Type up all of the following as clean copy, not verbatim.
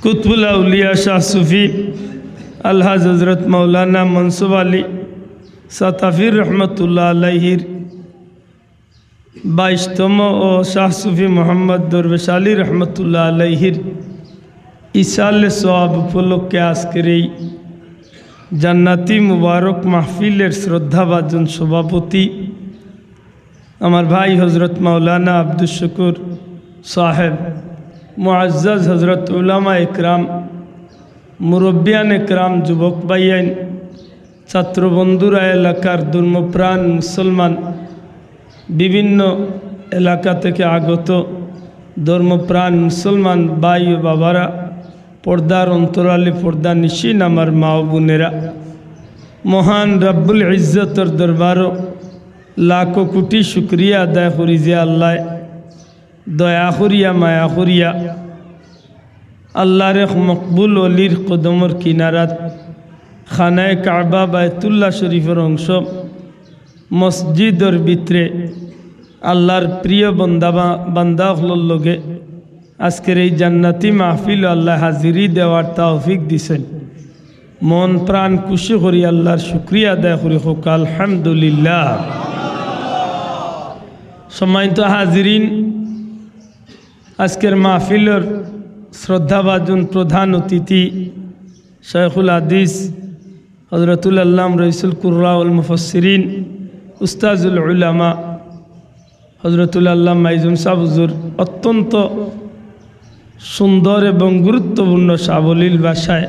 कुतुबुल औलिया शाह सूफ़ी अलहाज हज़रत मौलाना मंसूर अली सताफिर रहमतुल्लाह अलैहिर 22तम और शाह सूफ़ी मोहम्मद दरवेश आली रहमतुल्लाह अलैहिर इसाले सवाब उपलक्षे आजकेर এই জান্নাতি মুবারক মাহফিলের শ্রদ্ধাভাজন সভাপতি আমার ভাই হযরত মাওলানা আব্দুল শুকুর সাহেব, মুআজ্জাজ হযরত উলামা ইকরাম, মুরব্বিয়ান ইকরাম, যুবক ভাইয়ান, ছাত্র বন্ধুরা, এলাকার ধর্মপ্রাণ মুসলমান, বিভিন্ন এলাকা থেকে আগত ধর্মপ্রাণ মুসলমান ভাই ও বাবারা, পর্দার অন্তরালে পর্দা নিশিন আমার মা ও বোনেরা, মহান রব্বুল ইজ্জতের দরবারও লাখো কোটি শুকরিয়া আদায় করি যে আল্লাহ দয়া করিয়া মায়া করিয়া আল্লাহর এক মকবুল অলির কদমর কিনারাত খানায় কাবা বায়তুল্লাহ শরীফের অংশ মসজিদর ভিতরে আল্লাহর প্রিয় বান্দাগুলোর লগে আজকের এই জান্নাতি মাহফিল আল্লাহ হাজিরি দেওয়ার তৌফিক দিছেন। মন প্রাণ খুশি করি আল্লাহর শুকরিয়া আদায় করি হোক আলহামদুলিল্লাহ। সম্মানিত হাজিরিন, আজকের মাহফিলের শ্রদ্ধাভাজন প্রধান অতিথি শাইখুল হাদিস হযরতুল আল্লামা রইসুল কুররা ওয়াল মুফাসসিরিন উস্তাজুল উলামা হযরতুল আল্লামা মাইজুম সাহেব হুজুর অত্যন্ত সুন্দর এবং গুরুত্বপূর্ণ সাবলীল ভাষায়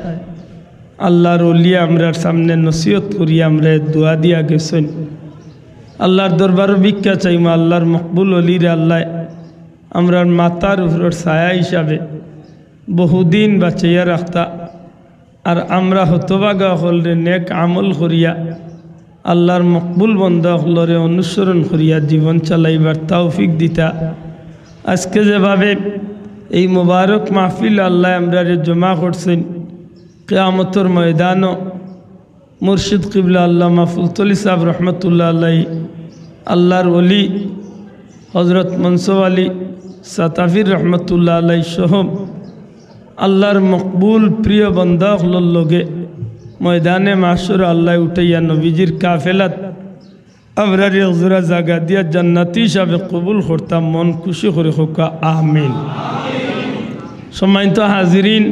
আল্লাহর ওলিয়া আমরার সামনে নসিহত করি আমরা দোয়া দিয়া গেছেন। আল্লাহর দরবারে ভিক্ষা চাইমা আল্লাহর মকবুল ওলির আল্লাহ আমরার মাতার উপর ছায়া হিসাবে বহুদিন বাঁচাইয়া রাখতা আর আমরা হতভাগা হলরে নেক আমল করিয়া আল্লাহর মকবুল বন্দা হলরে অনুসরণ করিয়া জীবন চালাইবার তৌফিক দিতা। আজকে যেভাবে এই মুবারক মাহফিল আল্লাহ আমরারে জমা করছেন, কিয়ামতের ময়দানও মুর্শিদ কিবলা আল্লামা ফুলতলি সাহেব রহমতুল্লাহ আলাইহি, আল্লাহর ওলি হযরত মনসুর আলী সাতাফির রহমতুল্লাহ আলাইহি সহ আল্লাহর মকবুল প্রিয় বান্দাগুলোর লগে ময়দানে মাহশর আল্লাহ উঠাইয়া নবীজির কাফেলাত আমরারে হুজুরা জায়গা দিয়া জান্নাতি হিসাবে কবুল করতাম। মন খুশি করে হোক আমিন। সম্মানিত হাজিরিন,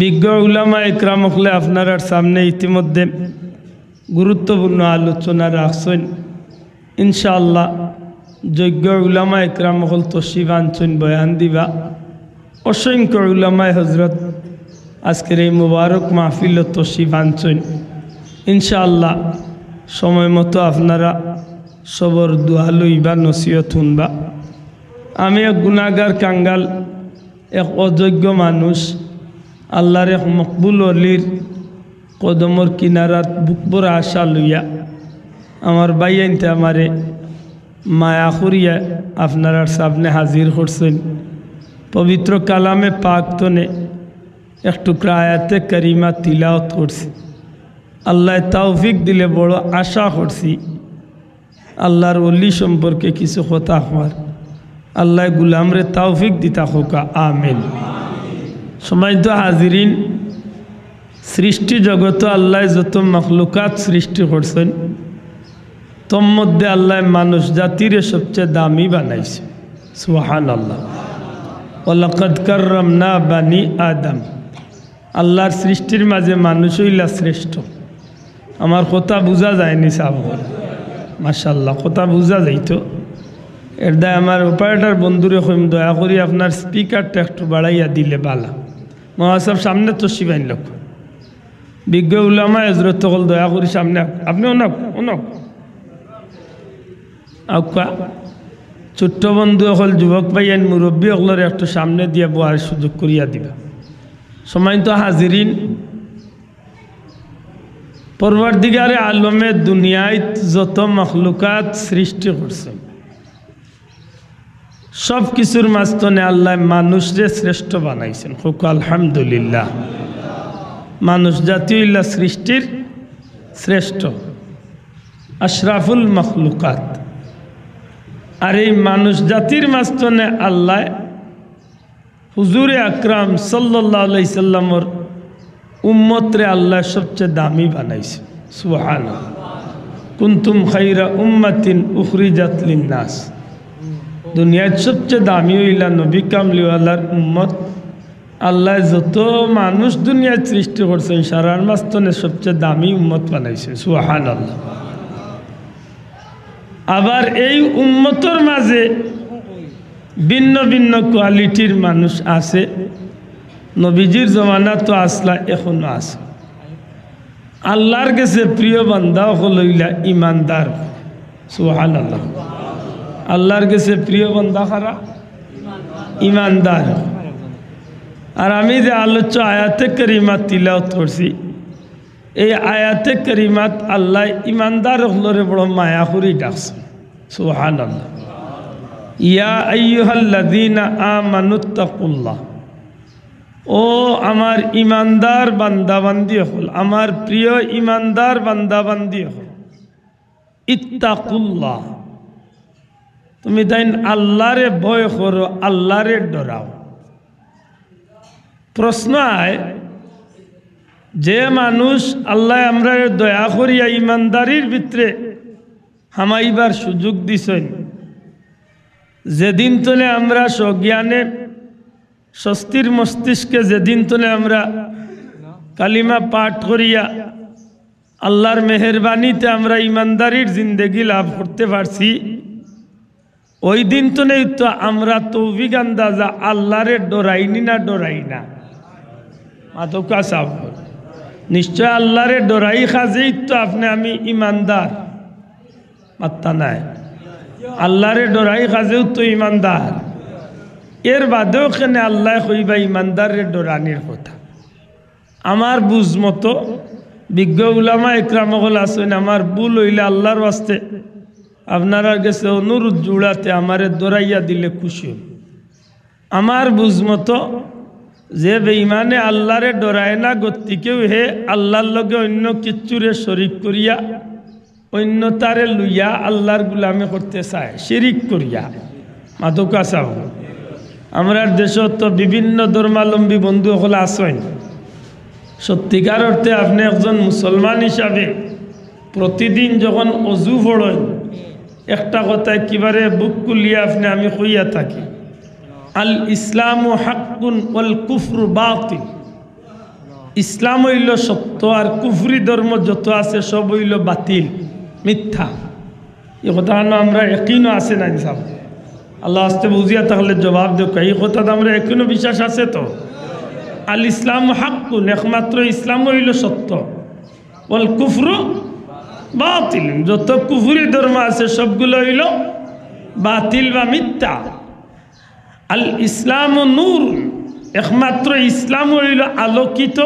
বিজ্ঞ উলামা ইকরাম হলে আপনার সামনে ইতিমধ্যে গুরুত্বপূর্ণ আলোচনা রাখছেন। ইনশাআল্লাহ যোগ্য উলামা ইকরাম হল তশরিফ আনছেন, বয়ান দিবা। অসংখ্য উলামায়ে হজরত আজকের এই মুবারক মাহফিল তশরিফ আনছেন। ইনশাআল্লাহ সময় মতো আপনারা সবর দোয়া লইবা, নসিহত শুনবা। আমি এক গুনাহগার কাঙ্গাল, এক অযোগ্য মানুষ, আল্লাহর এক মকবুল অলির কদমর কিনারাত বুকবর আশা লইয়া আমার ভাই আনতে আমারে মায়া করিয়া আপনার সামনে হাজির করছেন। পবিত্র কালামে পাক তনে এক টুকরা আয়াতে করিমা তিলাওয়াত করছি। আল্লাহ তৌফিক দিলে বড় আশা করছি আল্লাহর ওলি সম্পর্কে কিছু কথা হওয়ার। আল্লাহ গুলামরে তৌফিক দিতা হোক আমিন। সম্মানিত হাজিরিন, সৃষ্টি জগত আল্লাহ যত মখলুকাত সৃষ্টি করছেন তোর মধ্যে আল্লাহ মানুষ জাতিরে সবচেয়ে দামি বানাইছে। সুবহানাল্লাহ। ওয়ালাকাদ কাররামনা বানি আদম। আল্লাহর সৃষ্টির মাঝে মানুষ হইলা শ্রেষ্ঠ। আমার কথা বোঝা যায়নি সাবর, মাশাআল্লাহ কথা বোঝা যাইতো। এর দায় আমার অপারেটর বন্ধুরে কইম দয়া করি আপনার স্পিকারটা একটু বাড়াইয়া দিলে বালা। মহাসাব সামনে তো শিবাইন লোক বিজ্ঞ উলামা হযরত হল দয়া করি সামনে আপনি অনক অনক আউকা ছোট্ট বন্ধু হল যুবক ভাইয়ের মুরব্বী হলর একটু সামনে দিয়ে বয়ার সুযোগ করিয়া দিবা। সম্মানিত হাজিরিন, পরওয়ারদিগারে আলমে দুনিয়ায় যত মখলুকাত সৃষ্টি করছেন সব কিছুর মাঝখানে আল্লাহ মানুষরে শ্রেষ্ঠ বানাইছেন। হোক আলহামদুলিল্লাহ। মানুষ জাতি হইলা সৃষ্টির শ্রেষ্ঠ, আশরাফুল মখলুকাত। আর এই মানুষ জাতির মাঝখানে আল্লাহ হুজুরে আকরাম সাল্লাল্লাহু আলাইহি সাল্লামর উম্মতরে আল্লাহ সবচেয়ে দামি বানাইছে। সুবহানাল্লাহ। কুনতুম খায়রা উম্মাতিন উখরিজাত লিন-নাস। দুনিয়ার সবচেয়ে দামি হইলা নবী কামলিওয়ালার উম্মত। আল্লাহ যত মানুষ দুনিয়ায় সৃষ্টি করছেন সারার মাস্তনে সবচেয়ে দামি উম্মত বানাইছে। সুবহানাল্লাহ। আবার এই উম্মতর মাঝে ভিন্ন ভিন্ন কোয়ালিটির মানুষ আছে। নবীজির জমানা তো আসলা, এখনো আছে। আল্লাহর কাছে প্রিয় বান্দা হইলা ইমানদার। সুবহানাল্লাহ। আল্লাহর কাছে প্রিয় বান্দা কারা? ইমানদার। আর আমি যে আলোচ্য আয়াতে করিমাত তিলাওয়াত করছি, এই আয়াতে করিমাত আল্লাহ ইমানদার হলরে বড় মায়া করে ডাকছে। সুবহানাল্লাহ। ইয়া আইয়ুহাল্লাযীনা আমানুত্তাকুল্লাহ। ও আমার ইমানদার বান্দাবান্দি হল, আমার প্রিয় ইমানদার বান্দাবান্দি হল, ইত্তাকুল্লাহ, তুমি তাই আল্লাহরে ভয় করো, আল্লাহরে ডরাও। প্রশ্ন আয়, যে মানুষ আল্লাহ আমরা দয়া করিয়া ইমানদারির ভিতরে হামাইবার সুযোগ দিছেন, যেদিন তোলে আমরা সজ্ঞানে স্বস্তির মস্তিষ্কে যেদিন তোলে আমরা কালিমা পাঠ করিয়া আল্লাহর মেহেরবানিতে আমরা ইমানদারির জিন্দেগি লাভ করতে পারছি, ওই দিন তো নেই তো আমরা তৌফিক আন্দাজা আল্লাহরে ডরাইনি না ডরাই না। মাতকা সাহ নিশ্চয় আল্লাহরে ডরাই খাজেই তো আপনি আমি ইমানদার। মাত্তা নাই, আল্লাহরে ডরাই খাজেও তো ইমানদার। এর বাদেও কেন আল্লাহ কইবা ইমানদারের ডরানির কথা। আমার বুঝ মতো বিজ্ঞ উলামা একরামগল আছেন, আমার ভুল হইলে আল্লাহর ওয়াস্তে আপনার কাছে অনুরোধ জুড়াতে আমারে দৌড়াইয়া দিলে খুশি হব। আমার বুঝ মতো যে বেঈমানে আল্লাহরে ডরায় না, গতিকেও হে আল্লাহর লগে অন্য কিচ্ছুরে শরিক করিয়া অন্য তারে লইয়া আল্লাহর গুলামি করতে চায়, শিরিক করিয়া। মাদকা চাও আমরার দেশত তো বিভিন্ন ধর্মাবলম্বী বন্ধু সকল আছেন। সত্যিকার অর্থে আপনি একজন মুসলমান হিসাবে প্রতিদিন যখন অজু পড়েন, একটা কথা একেবারে বুক কুলিয়া আপনি আমি কইয়া থাকি, আল ইসলামু হাক্কুন ওয়াল কুফরু বাতিল। ইসলাম হইল সত্য আর কুফরি ধর্ম যত আছে সব হইল বাতিল, মিথ্যা। এই কথা আমরা একিনও আছে না সাহেব? আল্লাহ আস্তে বুঝিয়া তাহলে জবাব দেব, এই কথা আমরা এখনো বিশ্বাস আছে তো? আল ইসলাম হাক্কুন, একমাত্র ইসলাম হইল সত্য, ওয়াল কুফরু বাতিল, যত কুফরি ধর্ম আছে সবগুলো হইল বাতিল বা মিথ্যা। আল ইসলাম নূর, একমাত্র ইসলাম হইল আলোকিত,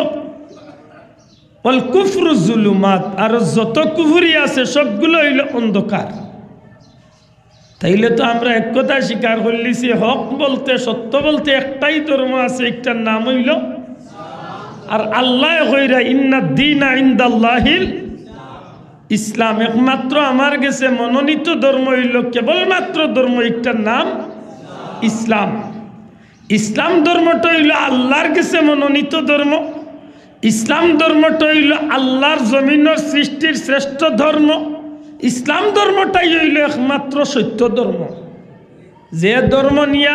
ওয়াল কুফরু জুলুমাত, আর যত কুফরি আছে সবগুলো হইল অন্ধকার। তাইলে তো আমরা এক কথা স্বীকার করলিছি, হক বলতে সত্য বলতে একটাই ধর্ম আছে, একটার নাম হইল। আর আল্লাহ কইরা ইন্নাদ দীনা ইনদাল্লাহিল ইসলাম, একমাত্র আমার কাছে মনোনীত ধর্ম হইল কেবলমাত্র ধর্ম একটার নাম ইসলাম। ইসলাম ধর্মটা হইল আল্লাহর কাছে মনোনীত ধর্ম। ইসলাম ধর্মটা হইল আল্লাহর জমিনের সৃষ্টির শ্রেষ্ঠ ধর্ম। ইসলাম ধর্মটাই হইল একমাত্র সত্য ধর্ম। যে ধর্ম নিয়া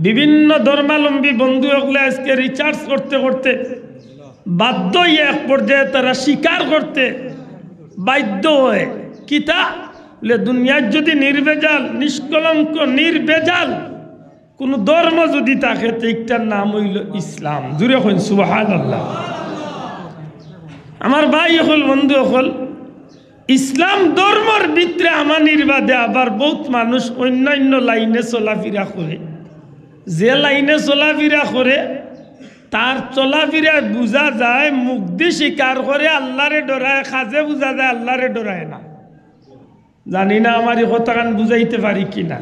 বিভিন্ন ধর্মাবলম্বী বন্ধু হলে আজকে রিচার্জ করতে করতে বাধ্য হয়ে এক পর্যায়ে তারা স্বীকার করতে বাধ্য হয়, কিতা দুনিয়ার যদি নির্ভেজাল নিষ্কলঙ্ক নির্ভেজাল কোন ধর্ম যদি থাকে তো একটার নাম হইল ইসলাম। জুড়ে হইন সুবহানাল্লাহ। আমার ভাই হল বন্ধু হল, ইসলাম ধর্মর ভিতরে আমার নির্বাদে আবার বহুত মানুষ অন্যান্য লাইনে চলাফেরা করে। যে লাইনে চলাফেরা করে তার চলাফেরায় বোঝা যায় মুগ্ধি স্বীকার করে, আল্লাহরে ডরায়, খাজে বোঝা যায় আল্লাহরে ডরায় না। জানি না আমার এই কথাখান বুঝাইতে পারি কিনা।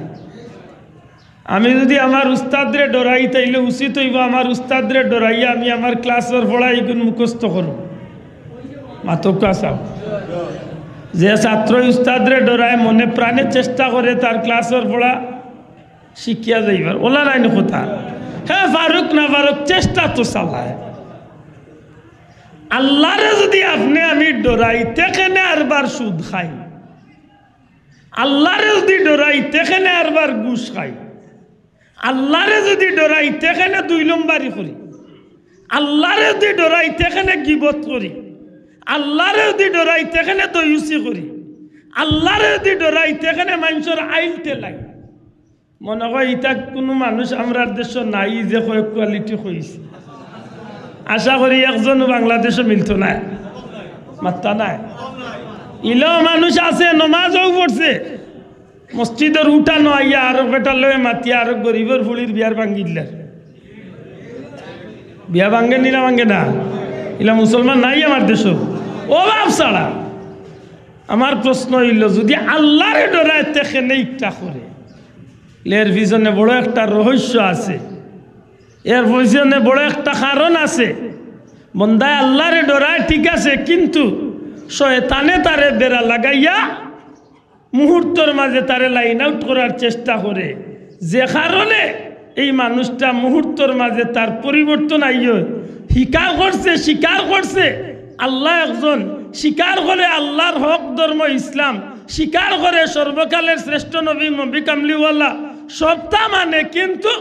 আমি যদি আমার উস্তাদরে ডরাই তাইলে উচিত হইব আমার উস্তাদরে ডরাইয়া আমি আমার ক্লাসের পড়া এইগুণ মুখস্থ করব। মাতকা চাও যে ছাত্র উস্তাদরে ডরায় মনে প্রাণে চেষ্টা করে তার ক্লাসের পড়া শিখিয়া যাইবার, ওলা নাই কথা। হ্যাঁ ফারুক না ফারুক চেষ্টা তো চালায়। আল্লাহরে যদি আপনি আমি ডরাইতে কেনে আরবার সুদ খাই, আল্লাহরে যদি ডরাইতে কেনে আরবার ঘুষ খাই, আল্লাহরে যদি ডরাইতে কেনে 2 নম্বরই করি, আল্লাহরে যদি ডরাইতে কেনে গিবত করি, আল্লাহরে যদি ডরাইতে কেনে দয়ুসি করি, আল্লাহরে যদি ডরাইতে কেনে মানুষের আইল টেলাই, মনে হয় ইটা কোনো মানুষ আমরা দেশ নাই যে কয়েক কোয়ালিটি হয়েছে। আশা করি একজনও বাংলাদেশে মিলত না, মাত্রা নাই। ইলেও মানুষ আছে, নমাজও পড়ছে, মসজিদের উঠানো আইয়া আরো বেটার লয়ে মাতিয়া আরো গরিবের ফুলির বিয়ার ভাঙ্গি দিলে, বিয়া ভাঙ্গে নিলা ভাঙ্গে না, ইলা মুসলমান নাই আমার দেশ অভাব ছাড়া। আমার প্রশ্ন হইল যদি আল্লাহরে ডরায় তেখেনে ইটা করে, এর পিছনে বড় একটা রহস্য আছে, এর পিছনে বড় একটা কারণ আছে। বন্দায় আল্লাহরে ডরায় ঠিক আছে, কিন্তু শয়তানে তারে বেড়া লাগাইয়া মুহূর্তের মাঝে তারে লাইন আউট করার চেষ্টা করে, যে কারণে এই মানুষটা মুহূর্তের মাঝে তার পরিবর্তন আইয় স্বীকার করছে আল্লাহ একজন, স্বীকার করে আল্লাহর হক ধর্ম ইসলাম, স্বীকার করে সর্বকালের শ্রেষ্ঠ নবী কামলিওয়ালা সবটা মানে, কিন্তু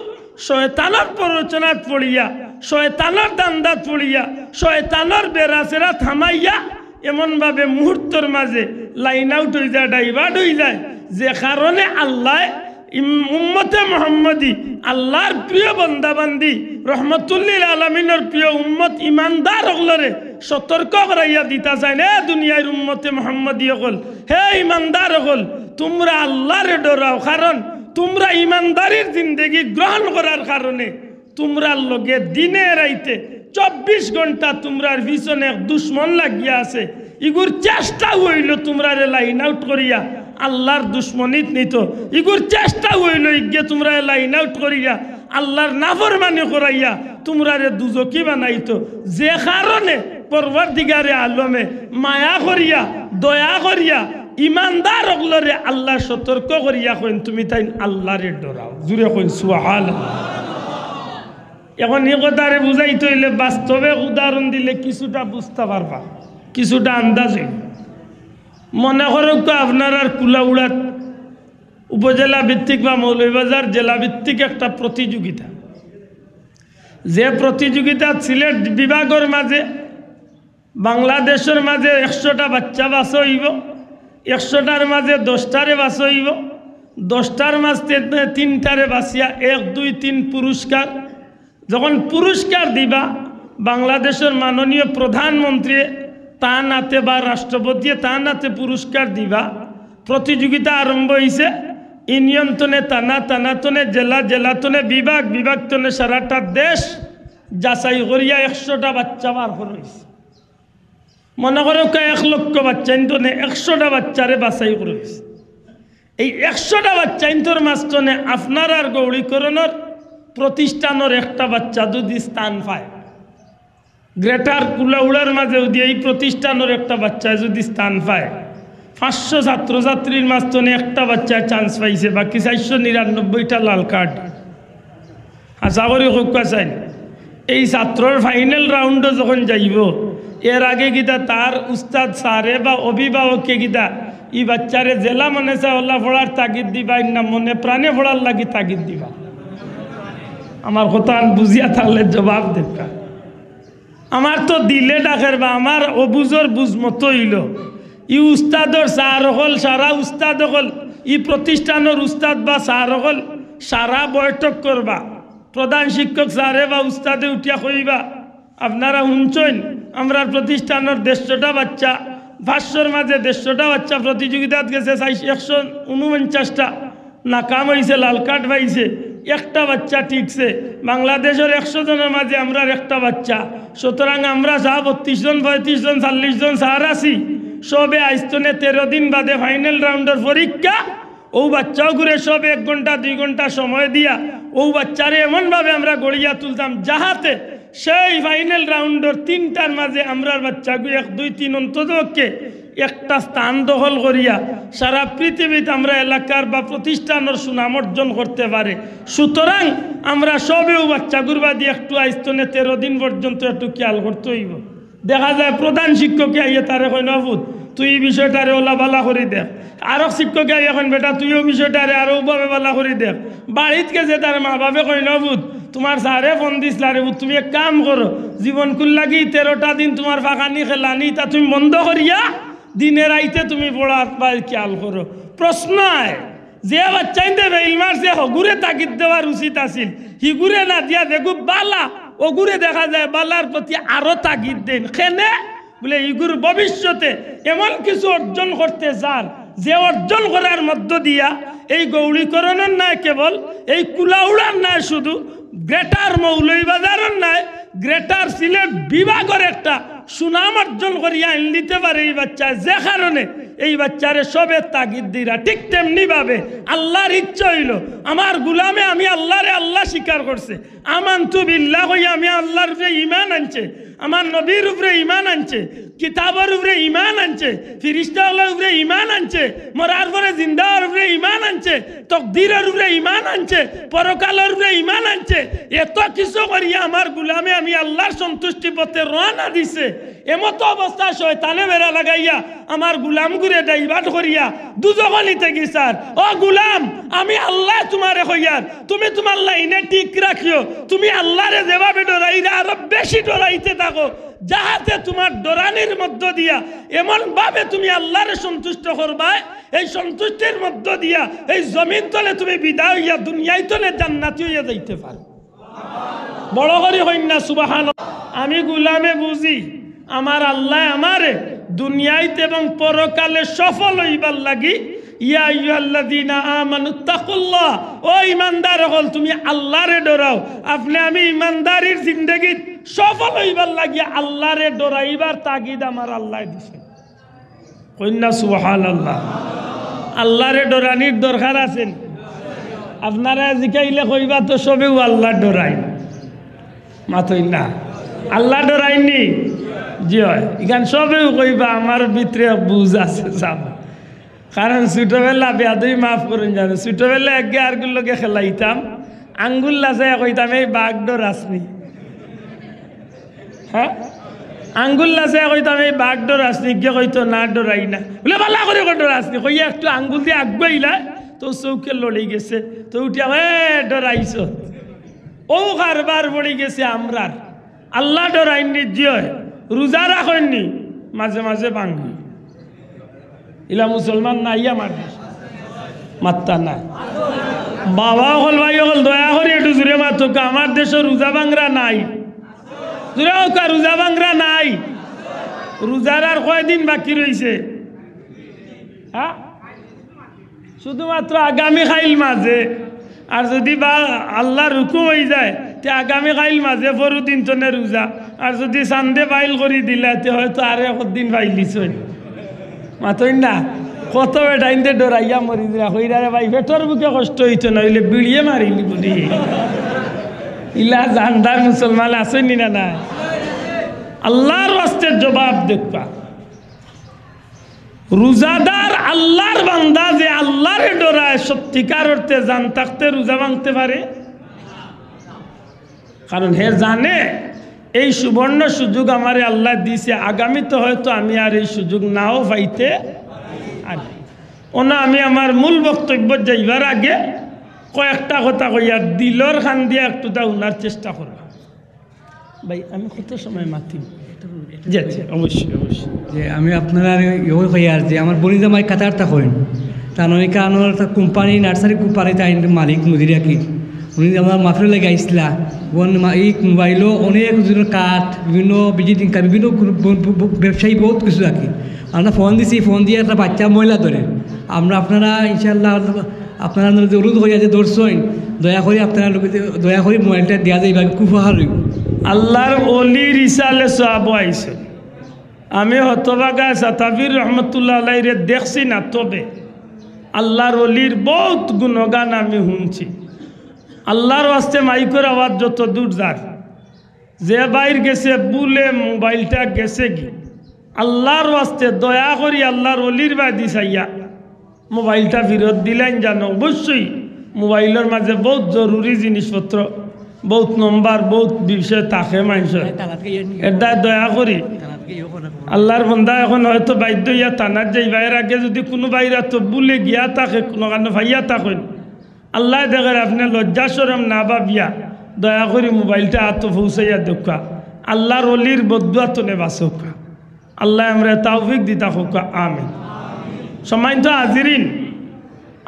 শয়তানের প্ররোচনাত পড়িয়া, শয়তানের দান্দাত পড়িয়া, শয়তানের বেড়াচেরা থামাইয়া এমনভাবে মুহূর্তের মাঝে লাইন আউট হয়ে যায়, ডাইভার্ট হয়ে যায়, যে কারণে আল্লাহ উম্মতে মুহাম্মদী আল্লাহর প্রিয় বন্দাবান্দি রহমতুল্লিল আলমিনের প্রিয় উম্মত ইমানদার হলরে সতর্ক করাইয়া দিতা চায় না। দুনিয়ার উম্মতে মুহাম্মদী হল, হে ইমানদার হল, তোমরা আল্লাহরে ডরাও, কারণ তোমরা ইমানদারির জিন্দেগি গ্রহণ করার কারণে তোমরা লগে দিনে রাইতে 24 ঘন্টা তোমরার পিছনে দুশ্মন লাগিয়া আছে। ইগুর চেষ্টা হইল তোমরা লাইন আউট করিয়া আল্লাহর দুশ্মনিত নিত, ইগুর চেষ্টা হইল ইগে তোমরা লাইন আউট করিয়া আল্লাহর নাফরমানি করাইয়া তোমরা দুজকি বানাইতো, যে কারণে পরবর্তীকারে আলমে মায়া করিয়া দয়া করিয়া ইমানদার অগলরে আল্লাহ সতর্ক করিয়া কইন তুমি তাই আল্লাহরে ডরাও, জুড়ে কইন সুবহানাল্লাহ। এখন এই কথারে বুঝাইতে হইলে বাস্তবে উদাহরণ দিলে কিছুটা বুঝতে পারবা, কিছুটা আন্দাজ হইল। মনে করো আপনার আর কুলাউড়াত উপজেলা ভিত্তিক বা মৌলভীবাজার জেলা ভিত্তিক একটা প্রতিযোগিতা, যে প্রতিযোগিতা সিলেট বিভাগের মাঝে বাংলাদেশের মাঝে 100টা বাচ্চা বাস হইব, 100টার মাঝে 10টারে বাস হইব, 10টার মাঝে 3টারে বাসিয়া 1, 2, 3 পুরস্কার। যখন পুরস্কার দিবা বাংলাদেশের মাননীয় প্রধানমন্ত্রী তা নাতে বা রাষ্ট্রপতি তা নাতে পুরস্কার দিবা, প্রতিযোগিতা আরম্ভ হয়েছে। ইউনিয়ন তনে থানা, থানা তনে জেলা, জেলা তনে বিভাগ, বিভাগ তনে সারাটা দেশ যাচাই করিয়া 100টা বাচ্চা বার করেছে। মনে করো 1 লক্ষ বাচ্চা ইন্তনে 100টা বাচ্চারে বাছাই করেছে। এই 100টা বাচ্চা ইন্তর মাঝখানে আপনার আর গৌরীকরণের প্রতিষ্ঠানের একটা বাচ্চা যদি স্থান পায়, গ্রেটার কুলাউড়ার মাঝে যদি এই প্রতিষ্ঠানের একটা বাচ্চা যদি স্থান পায়, 500 ছাত্রছাত্রীর মাঝখানে একটা বাচ্চায় চান্স পাইছে, বাকি 499টা লাল কার্ড। আশা করি হোকা চাই এই ছাত্রর ফাইনাল রাউন্ডে যখন যাইব, এর আগে গীতা তার উস্তাদ স্যারে বা অভিভাবককে গীতা এই বাচ্চারে জেলা মনে চায় ওল্লা পড়ার তাগিদ দিবা, না মনে প্রাণে পড়ার লাগি তাগিদ দিবা। আমার কথা বুঝিয়া থাকলে জবাব দেবা। আমার তো দিলে ডাকের বা আমার অবুজর বুঝ মতো হইল ই উস্তাদর স্যার হল, সারা উস্তাদ হল, ই প্রতিষ্ঠানের উস্তাদ বা স্যার হল সারা বৈঠক করবা, প্রধান শিক্ষক স্যারে বা উস্তাদে উঠিয়া কইবা আপনারা শুনছেন আমরা প্রতিষ্ঠানের 150টা বাচ্চা, 500-র মাঝে 150টা বাচ্চা প্রতিযোগিতাত গেছে, 149টা নাকাম হয়েছে, লাল কার্ড পাইছে, একটা বাচ্চা ঠিকছে। বাংলাদেশের 100 জনের মাঝে আমরা একটা বাচ্চা, সুতরাং আমরা যা 32 জন 35 জন 40 জন স্যার আছি, সবে আইস্তনে 13 দিন বাদে ফাইনাল রাউন্ডের পরীক্ষা। ও বাচ্চাও ঘুরে সব 1 ঘন্টা 2 ঘন্টা সময় দিয়া ও বাচ্চারে এমনভাবে আমরা গড়িয়া তুলতাম যাহাতে সেই ফাইনাল রাউন্ডের 3টার মাঝে আমরার বাচ্চাগুলো 1, 2, 3 অন্ততকে একটা স্থান দখল করিয়া সারা পৃথিবীতে আমরা এলাকার বা প্রতিষ্ঠানের সুনাম অর্জন করতে পারে। সুতরাং আমরা সবেও বাচ্চা গুরবা দিয়ে একটু আইস্তনে 13 দিন পর্যন্ত একটু খেয়াল করতে হইব। দেখা যায় প্রধান শিক্ষকে আইয়ে তারে কই নবুত তুই এই বিষয়টারে ওলা বালা করে দেখ, আরো শিক্ষকে আইয়া কইন বেটা তুইও বিষয়টারে আরো ভাবে বালা করে দেখ। বাড়িত গেছে তার মা বাপে কই নবুত তোমার সারে ফোন দিসলা রে, তুমি এক কাম করো জীবন কুল লাগি 13টা দিন তোমার ফাঁকানি খেলানি তা তুমি বন্ধ করিয়া দিনের আইতে তুমি পড়ার খেয়াল করো। প্রশ্ন আয় যে বাচ্চাই দেবে ইলমার যে হগুরে তাগিদ দেওয়ার উচিত আছিল হিগুরে না দিয়া দেখু বালা ওগুরে দেখা যায় বালার প্রতি আরো তাগিদ দেন কেনে বলে ইগুর ভবিষ্যতে এমন কিছু অর্জন করতে চান যে অর্জন করার মধ্য দিয়া এই গৌরীকরণের নাই কেবল এই কুলাউড়ার নাই শুধু গ্রেটার মৌলভীবাজারের নাই গ্রেটার সিলেট বিভাগের একটা সুনাম অর্জন করিয়া আইন দিতে পারে এই বাচ্চা, যে কারণে এই বাচ্চারে সবে তাগিদ দিরা। ঠিক তেমনি ভাবে আল্লাহর ইচ্ছা হইল আমার গুলামে আমি আল্লাহরে আল্লাহ স্বীকার করছে, আমানতু বিল্লাহ হইয়া আমি আল্লাহর উপরে ঈমান আনছে, আমার নবীর উপরে ঈমান আনছে, কিতাবের উপরে ঈমান আনছে, ফেরেশতাদের উপরে ঈমান আনছে, মরার পরে জিন্দার উপরে ঈমান আনছে, তাকদীরের উপরে ঈমান আনছে, পরকালের উপরে ঈমান আনছে। এত কিছু করিয়া আমার গুলামে আমি আল্লাহর সন্তুষ্টি পথে রওনা দিছে। এমতো অবস্থা শয়তানে বেড়া লাগাইয়া আমার গুলাম গুরে ডাইভার্ট করিয়া দুজগলিতে গিসার। ও গুলাম আমি আল্লাহ তোমারে কইয়ার তুমি তোমার লাইনে ঠিক রাখিও, তুমি আল্লাহরে যেভাবে ডরাইরা আরো বেশি ডরাইতে থাকো যাহাতে তোমার ডরানির মধ্য দিয়া এমন ভাবে তুমি আল্লাহরে সন্তুষ্ট করবা এই সন্তুষ্টির মধ্য দিয়া এই জমিন তলে তুমি বিদায় হইয়া দুনিয়ায় তলে জান্নাতি হইয়া যাইতে পারো। বড় করে হইন না সুবহানাল্লাহ। আমি গুলামে বুঝি আমার আল্লাহ আমারে দুনিয়াইতে এবং পরকালে সফল হইবার লাগি ইয়া আইয়ুহাল্লাযীনা আমানুত্তাকুল্লাহ, ও ঈমানদার হল তুমি আল্লাহরে ডরাও। আপনি আমি ঈমানদারির জিন্দেগি সফল হইবার লাগি আল্লাহরে ডরাইবার তাগিদ আমার আল্লাহ দিছে। কইনা সুবহানাল্লাহ। আল্লাহরে ডরানির দরকার আছে। আপনারা জিকাইলে কইবা তো সবেও আল্লাহ ডরাই মাতই না, আল্লাহ ডরাইনি জি হয় এখান সবেও কইবা আমার ভিতরে বুঝ আছে যাব। কারণ ছোটবেলা বেয়াদই মাফ করুন জানো, ছোটবেলা একে আরগুলোকে খেলাইতাম আঙ্গুল লাচাই কইতাম এই বাঘ ডরাসনি, হ্যাঁ আঙ্গুল লাচাই কইতাম এই বাঘ ডরাসনি, কে কইতো না ডরাই না বলে ভালো করে ডরাসনি কইয়া একটু আঙ্গুল দিয়ে আগুয়াইলা তো চৌকে লড়ে গেছে তো উঠিয়া ডরাইছ ও কারবার পড়ে গেছে আমরার। আল্লাহ ডরাইনি জিয় রোজা রাখেননি মাঝে মাঝে ভাঙ্গি ইলা মুসলমান নাই আমার মাত্তা নাই। বাবা হল ভাই হল দয়া করি একটু জুড়ে মাত্র আমার দেশের রোজা ভাঙ্গরা নাই, জুড়ে হোক রোজা ভাঙ্গরা নাই। রোজার আর কয়দিন বাকি রয়েছে? হ্যাঁ শুধুমাত্র আগামী খাইল মাঝে, আর যদি বা আল্লাহর হুকুম হয়ে যায় তে আগামী খাইল মাঝে পরু দিন তনে রোজা, আর যদি সান্দে বাইল করে দিলে হয়তো আর একদিন বাইলিস মাতই না। কত বেটাইনতে ডরাইয়া মরি দিলা হইরারে ভাই পেটর বুকে কষ্ট হইতো না হইলে বিড়িয়ে মারিলি বলি ইলা জানদার মুসলমান আসেনি না না। আল্লাহর ওয়াস্তে জবাব দেখবা রোজাদার আল্লাহর বান্দা যে আল্লাহরে ডরায় সত্যিকার অর্থে জান থাকতে রোজা ভাঙতে পারে। কারণ হে জানে এই সুবর্ণ সুযোগ আমারে আল্লাহ দিয়েছে, আগামীতে হয়তো আমি আর এই সুযোগ নাও পাইতে আর ওনা। আমি আমার মূল বক্তব্য যাইবার আগে কয়েকটা কথা কইয়া দিলর খান দিয়ে একটু তা উনার চেষ্টা করব। ভাই আমি কত সময় মাতিম? অবশ্যই অবশ্যই যে আমি আপনারা ইয়ে কইয়ার যে আমার বলি জামাই কাতারটা করেন তার অনেক আনোর কোম্পানি নার্সারি কোম্পানি তাই মালিক মুদিরা কি উনি আমার মাফরে লেগে আইসলা এই মোবাইলও অনেক কাঠ বিভিন্ন ভিজিটিং কার্ড বিভিন্ন ব্যবসায়ী বহুত কিছু রাখি। আমরা ফোন দিছি, ফোন দিয়ে একটা বাচ্চা মহিলা ধরে আমরা আপনারা ইনশাল্লাহ আপনারা অনুরোধ করিয়া যে ধরছেন দয়া করে আপনারা দয়া করে মোবাইলটা দেওয়া যায় এভাবে কুফাহার হইব। আল্লাহর অলির ইসালে সাহাব আইসে আমি হতবাগা সাতাবির রহমতুল্লাহ আলাইরে দেখছি না, তবে আল্লাহর অলির বহুত গুণগান আমি শুনছি। আল্লাহর ওয়াস্তে মাইকের আওয়াজ যত দূর যার যে বাইর গেছে বুলে মোবাইলটা গেছে কি আল্লাহর ওয়াস্তে দয়া করি আল্লাহর অলির বাদি চাইয়া মোবাইলটা ফেরত দিলেন জানো অবশ্যই মোবাইলের মাঝে বহুত জরুরি জিনিসপত্র বহুত নম্বর বহুত বিষয় থাকে মানুষের এটা দয়া করি আল্লাহর বন্দা এখন হয়তো বাধ্য ইয়া থানার যাইবা এর আগে যদি কোনো বাইরা তো বলে গিয়া থাকে কোনো কারণে ভাইয়া থাকেন আল্লাহ দেখেন আপনি লজ্জা শরম না ভাবিয়া দয়া করে মোবাইলটা হাত পৌঁছাইয়া দেখা আল্লাহর অলির বদুয়া তো নেবাসকা আল্লাহ আমরা তৌফিক দিতা হোক আমিন। সম্মানিত হাজিরিন,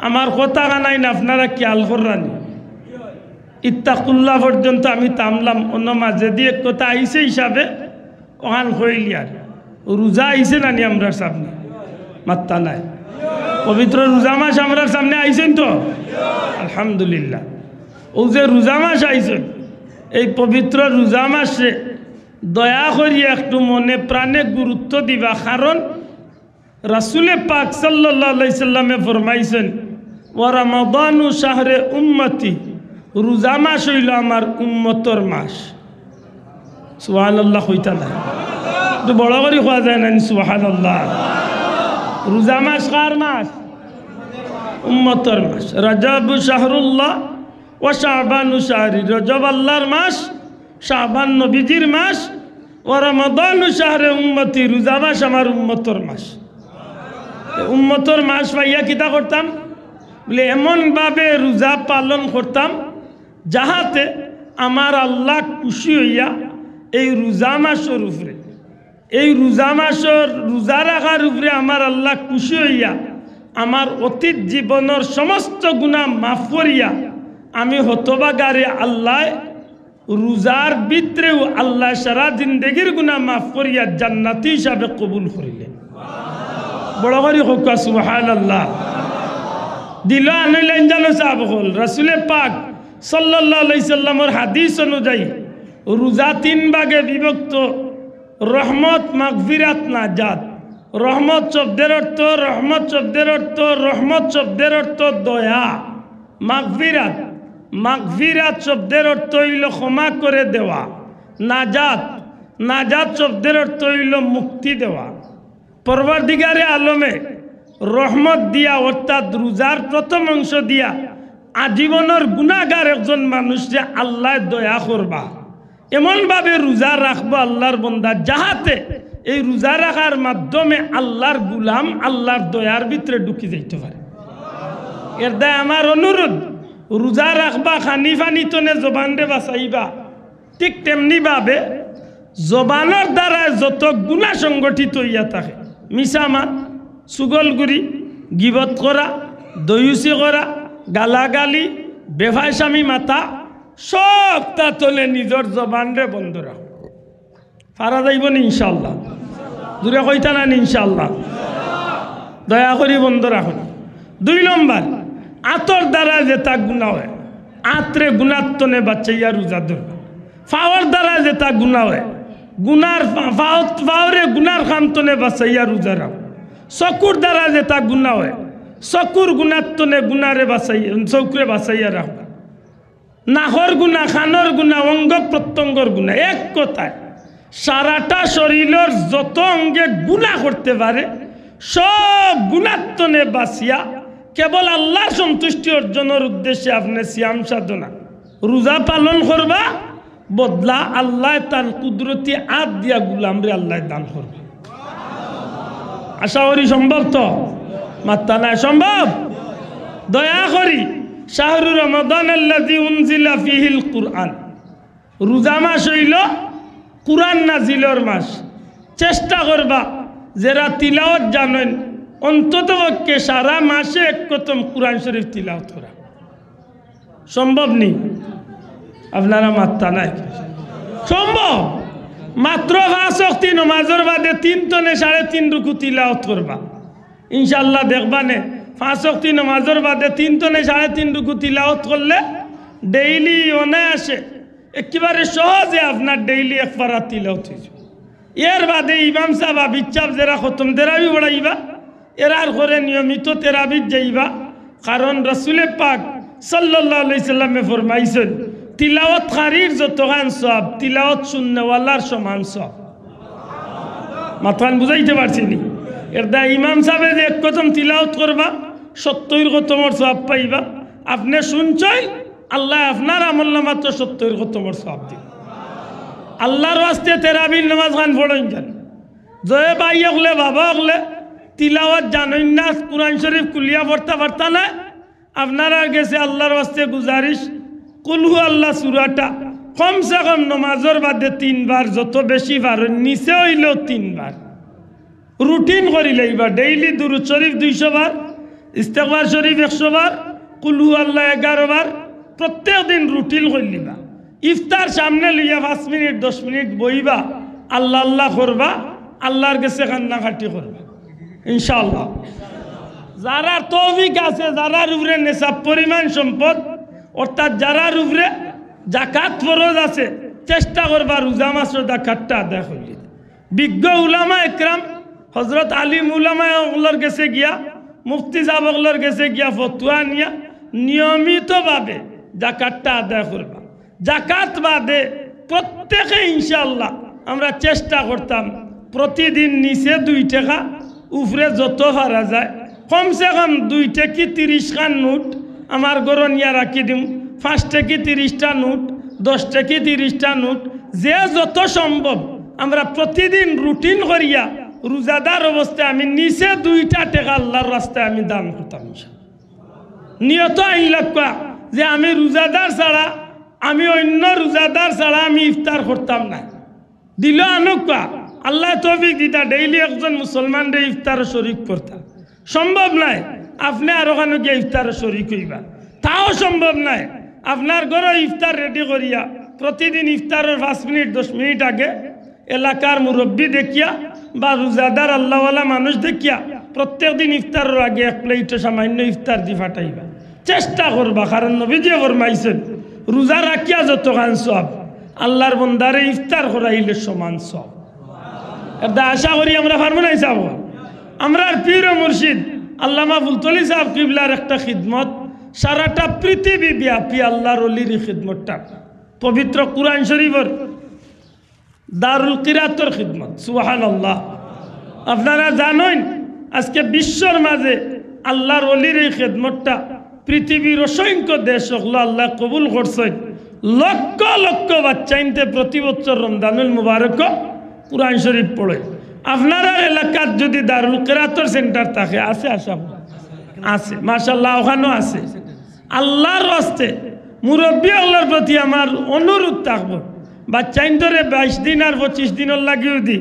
আমার কথা কানাই না আপনারা খেয়াল করেন ইত্তাকুল্লাহ পর্যন্ত আমি থামলাম অন্য মাঝে দিয়ে কথা আইসে হিসাবে ওখান হইলি আর রোজা আইসে না নি আমরার সামনে মাত্তা নাই পবিত্র রোজা মাস আমরার সামনে আইসেন তো আলহামদুলিল্লাহ। ও যে রোজা মাস আইসেন এই পবিত্র রোজা মাসে দয়া করিয়া একটু মনে প্রাণে গুরুত্ব দিবা, কারণ রাসূলে পাক সাল্লাল্লাহু আলাইহি সাল্লামে ফরমাইছেন ওয়া রমাদানু শাহরে উম্মতি, রোজা মাস হইল আমার উম্মতর মাস। সুবহানাল্লাহ কইতা না তো বড় করে খাওয়া যায় না সুবহানাল্লাহ। রোজা মাস কার মাস? উম্মতর মাস। রজব শাহরুল্লাহ ও শাবানু শাহরি, রজব আল্লাহর মাস, শাবান নবীজির মাস, ও রমাদানু শাহরে উম্মতি, রোজা মাস আমার উম্মতর মাস। উম্মতর মাস পাইয়া কিতা করতাম বলে এমনভাবে রোজা পালন করতাম যাহাতে আমার আল্লাহ খুশি হইয়া এই রোজা মাসের উপরে, এই রোজা মাসের রোজা রাখার উপরে আমার আল্লাহ খুশি হইয়া আমার অতীত জীবনের সমস্ত গুনাহ মাফ করিয়া আমি হতবাগারে আল্লাহ রোজার ভিতরেও আল্লাহ সারা জিন্দেগির গুনাহ মাফ করিয়া জান্নাতি হিসাবে কবুল করিলেন। বড় করে হোক সুবহানাল্লাহ। দিল আনলেন জানো সাহেব হল রাসূলে পাক সাল্লাল্লাহু আলাইহি সাল্লামের হাদিস অনুযায়ী রোজা তিন ভাগে বিভক্ত, রহমত, মাগফিরাত, নাজাত। রহমত শব্দের অর্থ, রহমত শব্দের অর্থ, রহমত শব্দের অর্থ দয়া। মাগফিরাত, মাগফিরাত শব্দের অর্থ হইল ক্ষমা করে দেওয়া। নাজাত, নাজাত শব্দের অর্থ হইল মুক্তি দেওয়া। পরবর্তীকারে আলমে রহমত দিয়া অর্থাৎ রোজার প্রথম অংশ দিয়া আজীবনের গুনাহগার একজন মানুষকে আল্লাহ দয়া করবা, এমনভাবে রোজা রাখবো আল্লাহর বন্দা যাহাতে এই রোজা রাখার মাধ্যমে আল্লাহর গুলাম আল্লাহর দয়ার ভিতরে ঢুকি যাইতে পারে। এর দায় আমার অনুরোধ, রোজা রাখবা খানি ফানি তনে জবান রে বাঁচাইবা, ঠিক তেমনি ভাবে জবানের দ্বারা যত গুনাহ সংগঠিত হইয়া থাকে, মিছামাত, সুগলগুড়ি, গিবত করা, দয়ুসি করা, গালাগালি, বেফায়সামি মাথা, সব তা তলে নিজের জবান রে বন্ধ রাখো। পারা যাইব নি ইনশাআল্লাহ? দূরে কইতা না ইনশাআল্লাহ? দয়া করি বন্ধ রাখুন। 2 নম্বর, আতর দ্বারা যেটা গুনাহ হয়, আত্রে গুণাত্তনে বাচ্চাইয়া রোজা ধরবে। ফাওয়ার দ্বারা যেটা গুনাহ হয়, গুনার ফাওরে গুনার খামতনে বাচ্চাইয়া রোজা রাখ। চকুর দ্বারা যেটা গুনাহ হয়, চকুর গুণাত্তনে গুনারে বাঁচাইয়া, চকুরে বাঁচাইয়া রাখ। নাহর গুনাহ, খানোর গুনাহ, অঙ্গ প্রত্যঙ্গর গুনাহ, এক কথায় সারাটা শরীরের যত অঙ্গে গুনাহ করতে পারে সব গুণাত্তনে বাঁচিয়া কেবল আল্লাহ সন্তুষ্টি অর্জনের উদ্দেশ্যে আপনি সিয়াম সাধনা রোজা পালন করবা, বদলা আল্লাহ তার কুদরতি হাত দিয়া গুলাম রে আল্লাহ দান করবে। আশা করি সম্ভব তো? মাত্তা নাই সম্ভব? দয়া করি শাহরু রমাদান আল্লাযী উনজিলা ফীহিল কুরআন, রোজা মাস হইল কুরআন নাজিলের মাস। চেষ্টা করবা যারা তিলাওয়াত জানেন অন্তত পক্ষে সারা মাসে এক খতম কুরআন শরীফ তিলাওয়াত করা। সম্ভব নেই? আপনারা মাত্তা নাই সম্ভব? মাত্র 5 ওয়াক্ত নামাজের বাদে 3 তনে 3.5 রুকু তিলাওয়াত করবা, ইনশাআল্লাহ দেখবা নে 5 ওয়াক্ত নামাজের বাদে 3 তনে 3.5 রুকু তিলাওয়াত করলে ডেইলি অনায়াসে একেবারে সহজে আপনার ডেইলি 1 পারা তিলাওয়াত হয়ে যাবে। এর বাদে ইমাম সাহেব আবিচাপ যারা খতম তেরাবি পড়াইবা, এরার করে নিয়মিত তেরাবিত যাইবা, কারণ রাসূলে পাক সাল্লাল্লাহু আলাইহি সাল্লামে ফরমাইছেন তিলাওয়াত কারীর যতখান সওয়াব তিলাওয়াত শুননেওয়ালার সমান সওয়াব। মাথান বুঝাইতে পারছি নি এর দা ইমাম সাহেব যে এক কথম তিলাওয়াত করবা 70 খতমের সওয়াব পাইবা আপনি শুনছেন আল্লাহ আপনার আমলনামা তো 70 খতমের সওয়াব দিবে আল্লাহর ওয়াস্তে তারাবির নামাজ খান পড়েন যান জয় ভাই হলে বাবা হলে তিলাওয়াত জানেন না কুরআন শরীফ কুলিয়া পড়তে পারতা না আপনারা গেছে আল্লাহর ওয়াস্তে গুজারিশ কুল হু আল্লাহ সূরাটা কমসে কম নামাজের বাদে 3 বার যত বেশি বার নিচে হইলেও 3 বার রুটিন করি লইবা ডেইলি দুরূদ শরীফ 200 বার ইস্তেগফার শরীফ 100 বার কুল হু আল্লাহ 11 বার প্রত্যেক দিন রুটিন করিবা ইফতার সামনে লইয়া 5 মিনিট 10 মিনিট বইবা আল্লাহ আল্লাহ করবা আল্লাহর কাছে কান্নাকাটি করবা ইনশাআল্লাহ যারা তৌফিক আছে যারার উপরে নেশাব পরিমাণ সম্পদ অর্থাৎ যারার উপরে জাকাত ফরজ আছে চেষ্টা করবা রোজা মাসের জাকাতটা আদায় করলি বিজ্ঞ উলামা একরাম হযরত আলিম উলামা ওগুলোর কাছে গিয়া মুফতি সাহেব ওগুলোর কাছে গিয়া ফতোয়া নিয়া নিয়মিতভাবে জাকাতটা আদায় করবা জাকাত বাদে প্রত্যেকে ইনশাআল্লাহ আমরা চেষ্টা করতাম প্রতিদিন নিচে 2 টাকা উপরে যত পারা যায় কমসে কম 2 টাকা 30 খান নোট আমার ঘরে নিয়ে রাখি দিম 5 টাকা 30টা নোট 10 টাকা 30টা নোট যে যত সম্ভব আমরা প্রতিদিন রুটিন করিয়া রোজাদার অবস্থায় আমি নিচে 2টা টাকা আল্লাহর রাস্তায় আমি দান করতাম নিয়ত আইলাক্কা যে আমি রোজাদার ছাড়া আমি অন্য রোজাদার ছাড়া আমি ইফতার করতাম না দিল আনুকা আল্লাহ তৌফিক দিতা ডেইলি একজন মুসলমান রে ইফতার শরীক করতাম সম্ভব নাই আপনি আর ওখানে গিয়ে ইফতার শরীক হইবা তাও সম্ভব নাই আপনার ঘরে ইফতার রেডি করিয়া প্রতিদিন ইফতারের 5 মিনিট 10 মিনিট আগে এলাকার মুরব্বী দেখিয়া বা রোজাদার আল্লাহওয়ালা মানুষ দেখিয়া প্রত্যেক দিন ইফতারের আগে 1 প্লেট সামান্য ইফতার দি ফাটাইবা চেষ্টা করবা কারণ নবীজি ফরমাইছেন রোজা রাখিয়া যত খান সব আল্লাহর বন্দারে ইফতার করাইলে সমান সব এটা আশা করি আমরা পারবো না হিসাব আমরা পীর মুর্শিদ আল্লামা বুলতলি সাহেব কিবলার একটা খিদমত সারাটা পৃথিবী ব্যাপী আল্লাহর ওলির খিদমতটা পবিত্র কুরআন শরীফের দারুল কিরাতের খিদমত সুবহানাল্লাহ আপনারা জানেন আজকে বিশ্বর মাঝে আল্লাহর ওলির এই খিদমতটা পৃথিবীর অসংখ্য দেশ হলো আল্লাহ কবুল করছেন লক্ষ লক্ষ বাচ্চা ইনতে প্রতি বছর রমজানুল মুবারক কুরআন শরীফ পড়ে আপনার এলাকার যদি দারুল কিরাতের সেন্টার থাকে আছে আশা আছে মাশাআল্লাহ ওখানেও আছে আল্লাহর রাস্তে মুরব্বী আল্লাহর প্রতি আমার অনুরোধ থাকবো বাচ্চা ইনতরে 22 দিন আর 25 দিনের লাগিও দি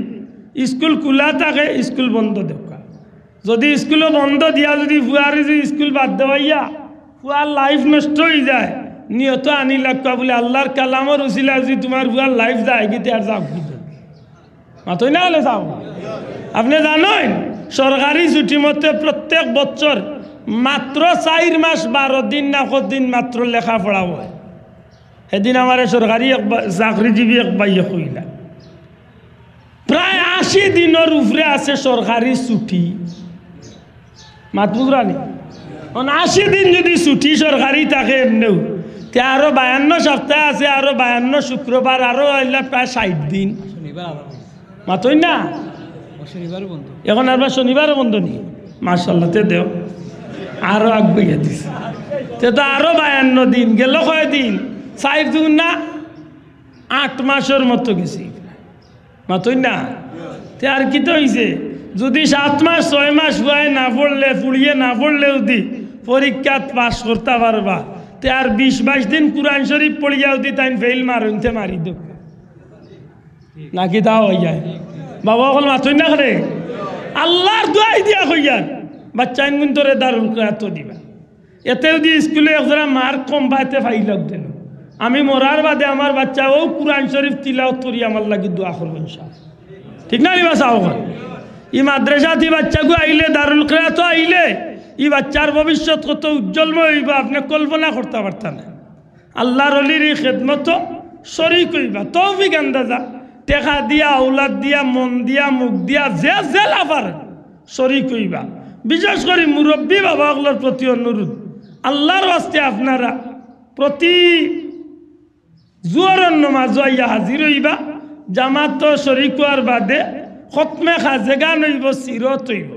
স্কুল খোলা থাকে স্কুল বন্ধ দেখা যদি স্কুলও বন্ধ দিয়া যদি ফুয়ারে যদি স্কুল বাদ দেওয়াইয়া ফুয়ার লাইফ নষ্ট হয়ে যায় নিয়ত আনি লাগবা বলে আল্লাহর কালামর উসিলা যদি তোমার ফুয়ার লাইফ যায় গীতে আর যাও মাতই না হলে যাও আপনি জানেন সরকারি ছুটি মতে প্রত্যেক বছর মাত্র 4 মাস 12 দিন না কতদিন মাত্র লেখাপড়া হয় সেদিন আমার সরকারি চাকরিজীবী এক বাইয়ে কইলা প্রায় 80 দিনের উপরে আছে সরকারি ছুটি মাত বুঝরানি 80 দিন যদি ছুটি সরকারি থাকে এমনিও তে আরো 52 সপ্তাহ আছে আরো 52 শুক্রবার আরো প্রায় 60 দিন মাতই না এখন আর শনিবারও বন্ধ নেই মাশাআল্লাহ তে দেও আরো আগবাইয়া দিছে তে তো আরো 52 দিন গেল কয় দিন 4 দিন না 8 মাসের মতো গেছি মাতই না তে আর কি তো হইছে যদি 7 মাস 6 মাস হয় না পড়লে পুড়িয়ে না পড়লেও দি পরীক্ষাত পাস করতে পারবা তে আর 20-22 দিন কুরআন শরীফ পড়িয়াও দি তাই ফেল মারতে মারি দেব নাকি তাও হয়ে যায় বাবা বল মাতই না করে আল্লাহর দোয়াই দিয়া কইয়ার বাচ্চা ইনগুন্তরে দারুল কিরাত দিবা এতেও দি স্কুলে একজরা মার্ক কম পাইতে ফাইলক দেন আমি মরার বাদে আমার বাচ্চা ও কুরআন শরীফ তিলাওয়াত করি আমার লাগি দোয়া করব ইনশাআল্লাহ ঠিক না নিবা চাও ই মাদ্রাসাতি বাচ্চাগু আইলে দারুল কিরাত আইলে ই বাচ্চার ভবিষ্যৎ কত উজ্জ্বলময় হইবা আপনি কল্পনা করতে পারতেন না আল্লাহর ওলির খিদমত শরীক হইবা তৌফিক আন্দাজা টেকা দিয়া আওলাদ দিয়া মন দিয়া মুখ দিয়া যে যে লাফার শরীক হইবা বিশেষ করে মুরব্বী বাবাগুলোর প্রতি অনুরোধ আল্লাহর ওয়াস্তে আপনারা প্রতি জোহরের নামাজ আইয়া হাজির হইবা জামাত শরীক হওয়ার বাদে খতমে খাজেগান হইব সিরত হইব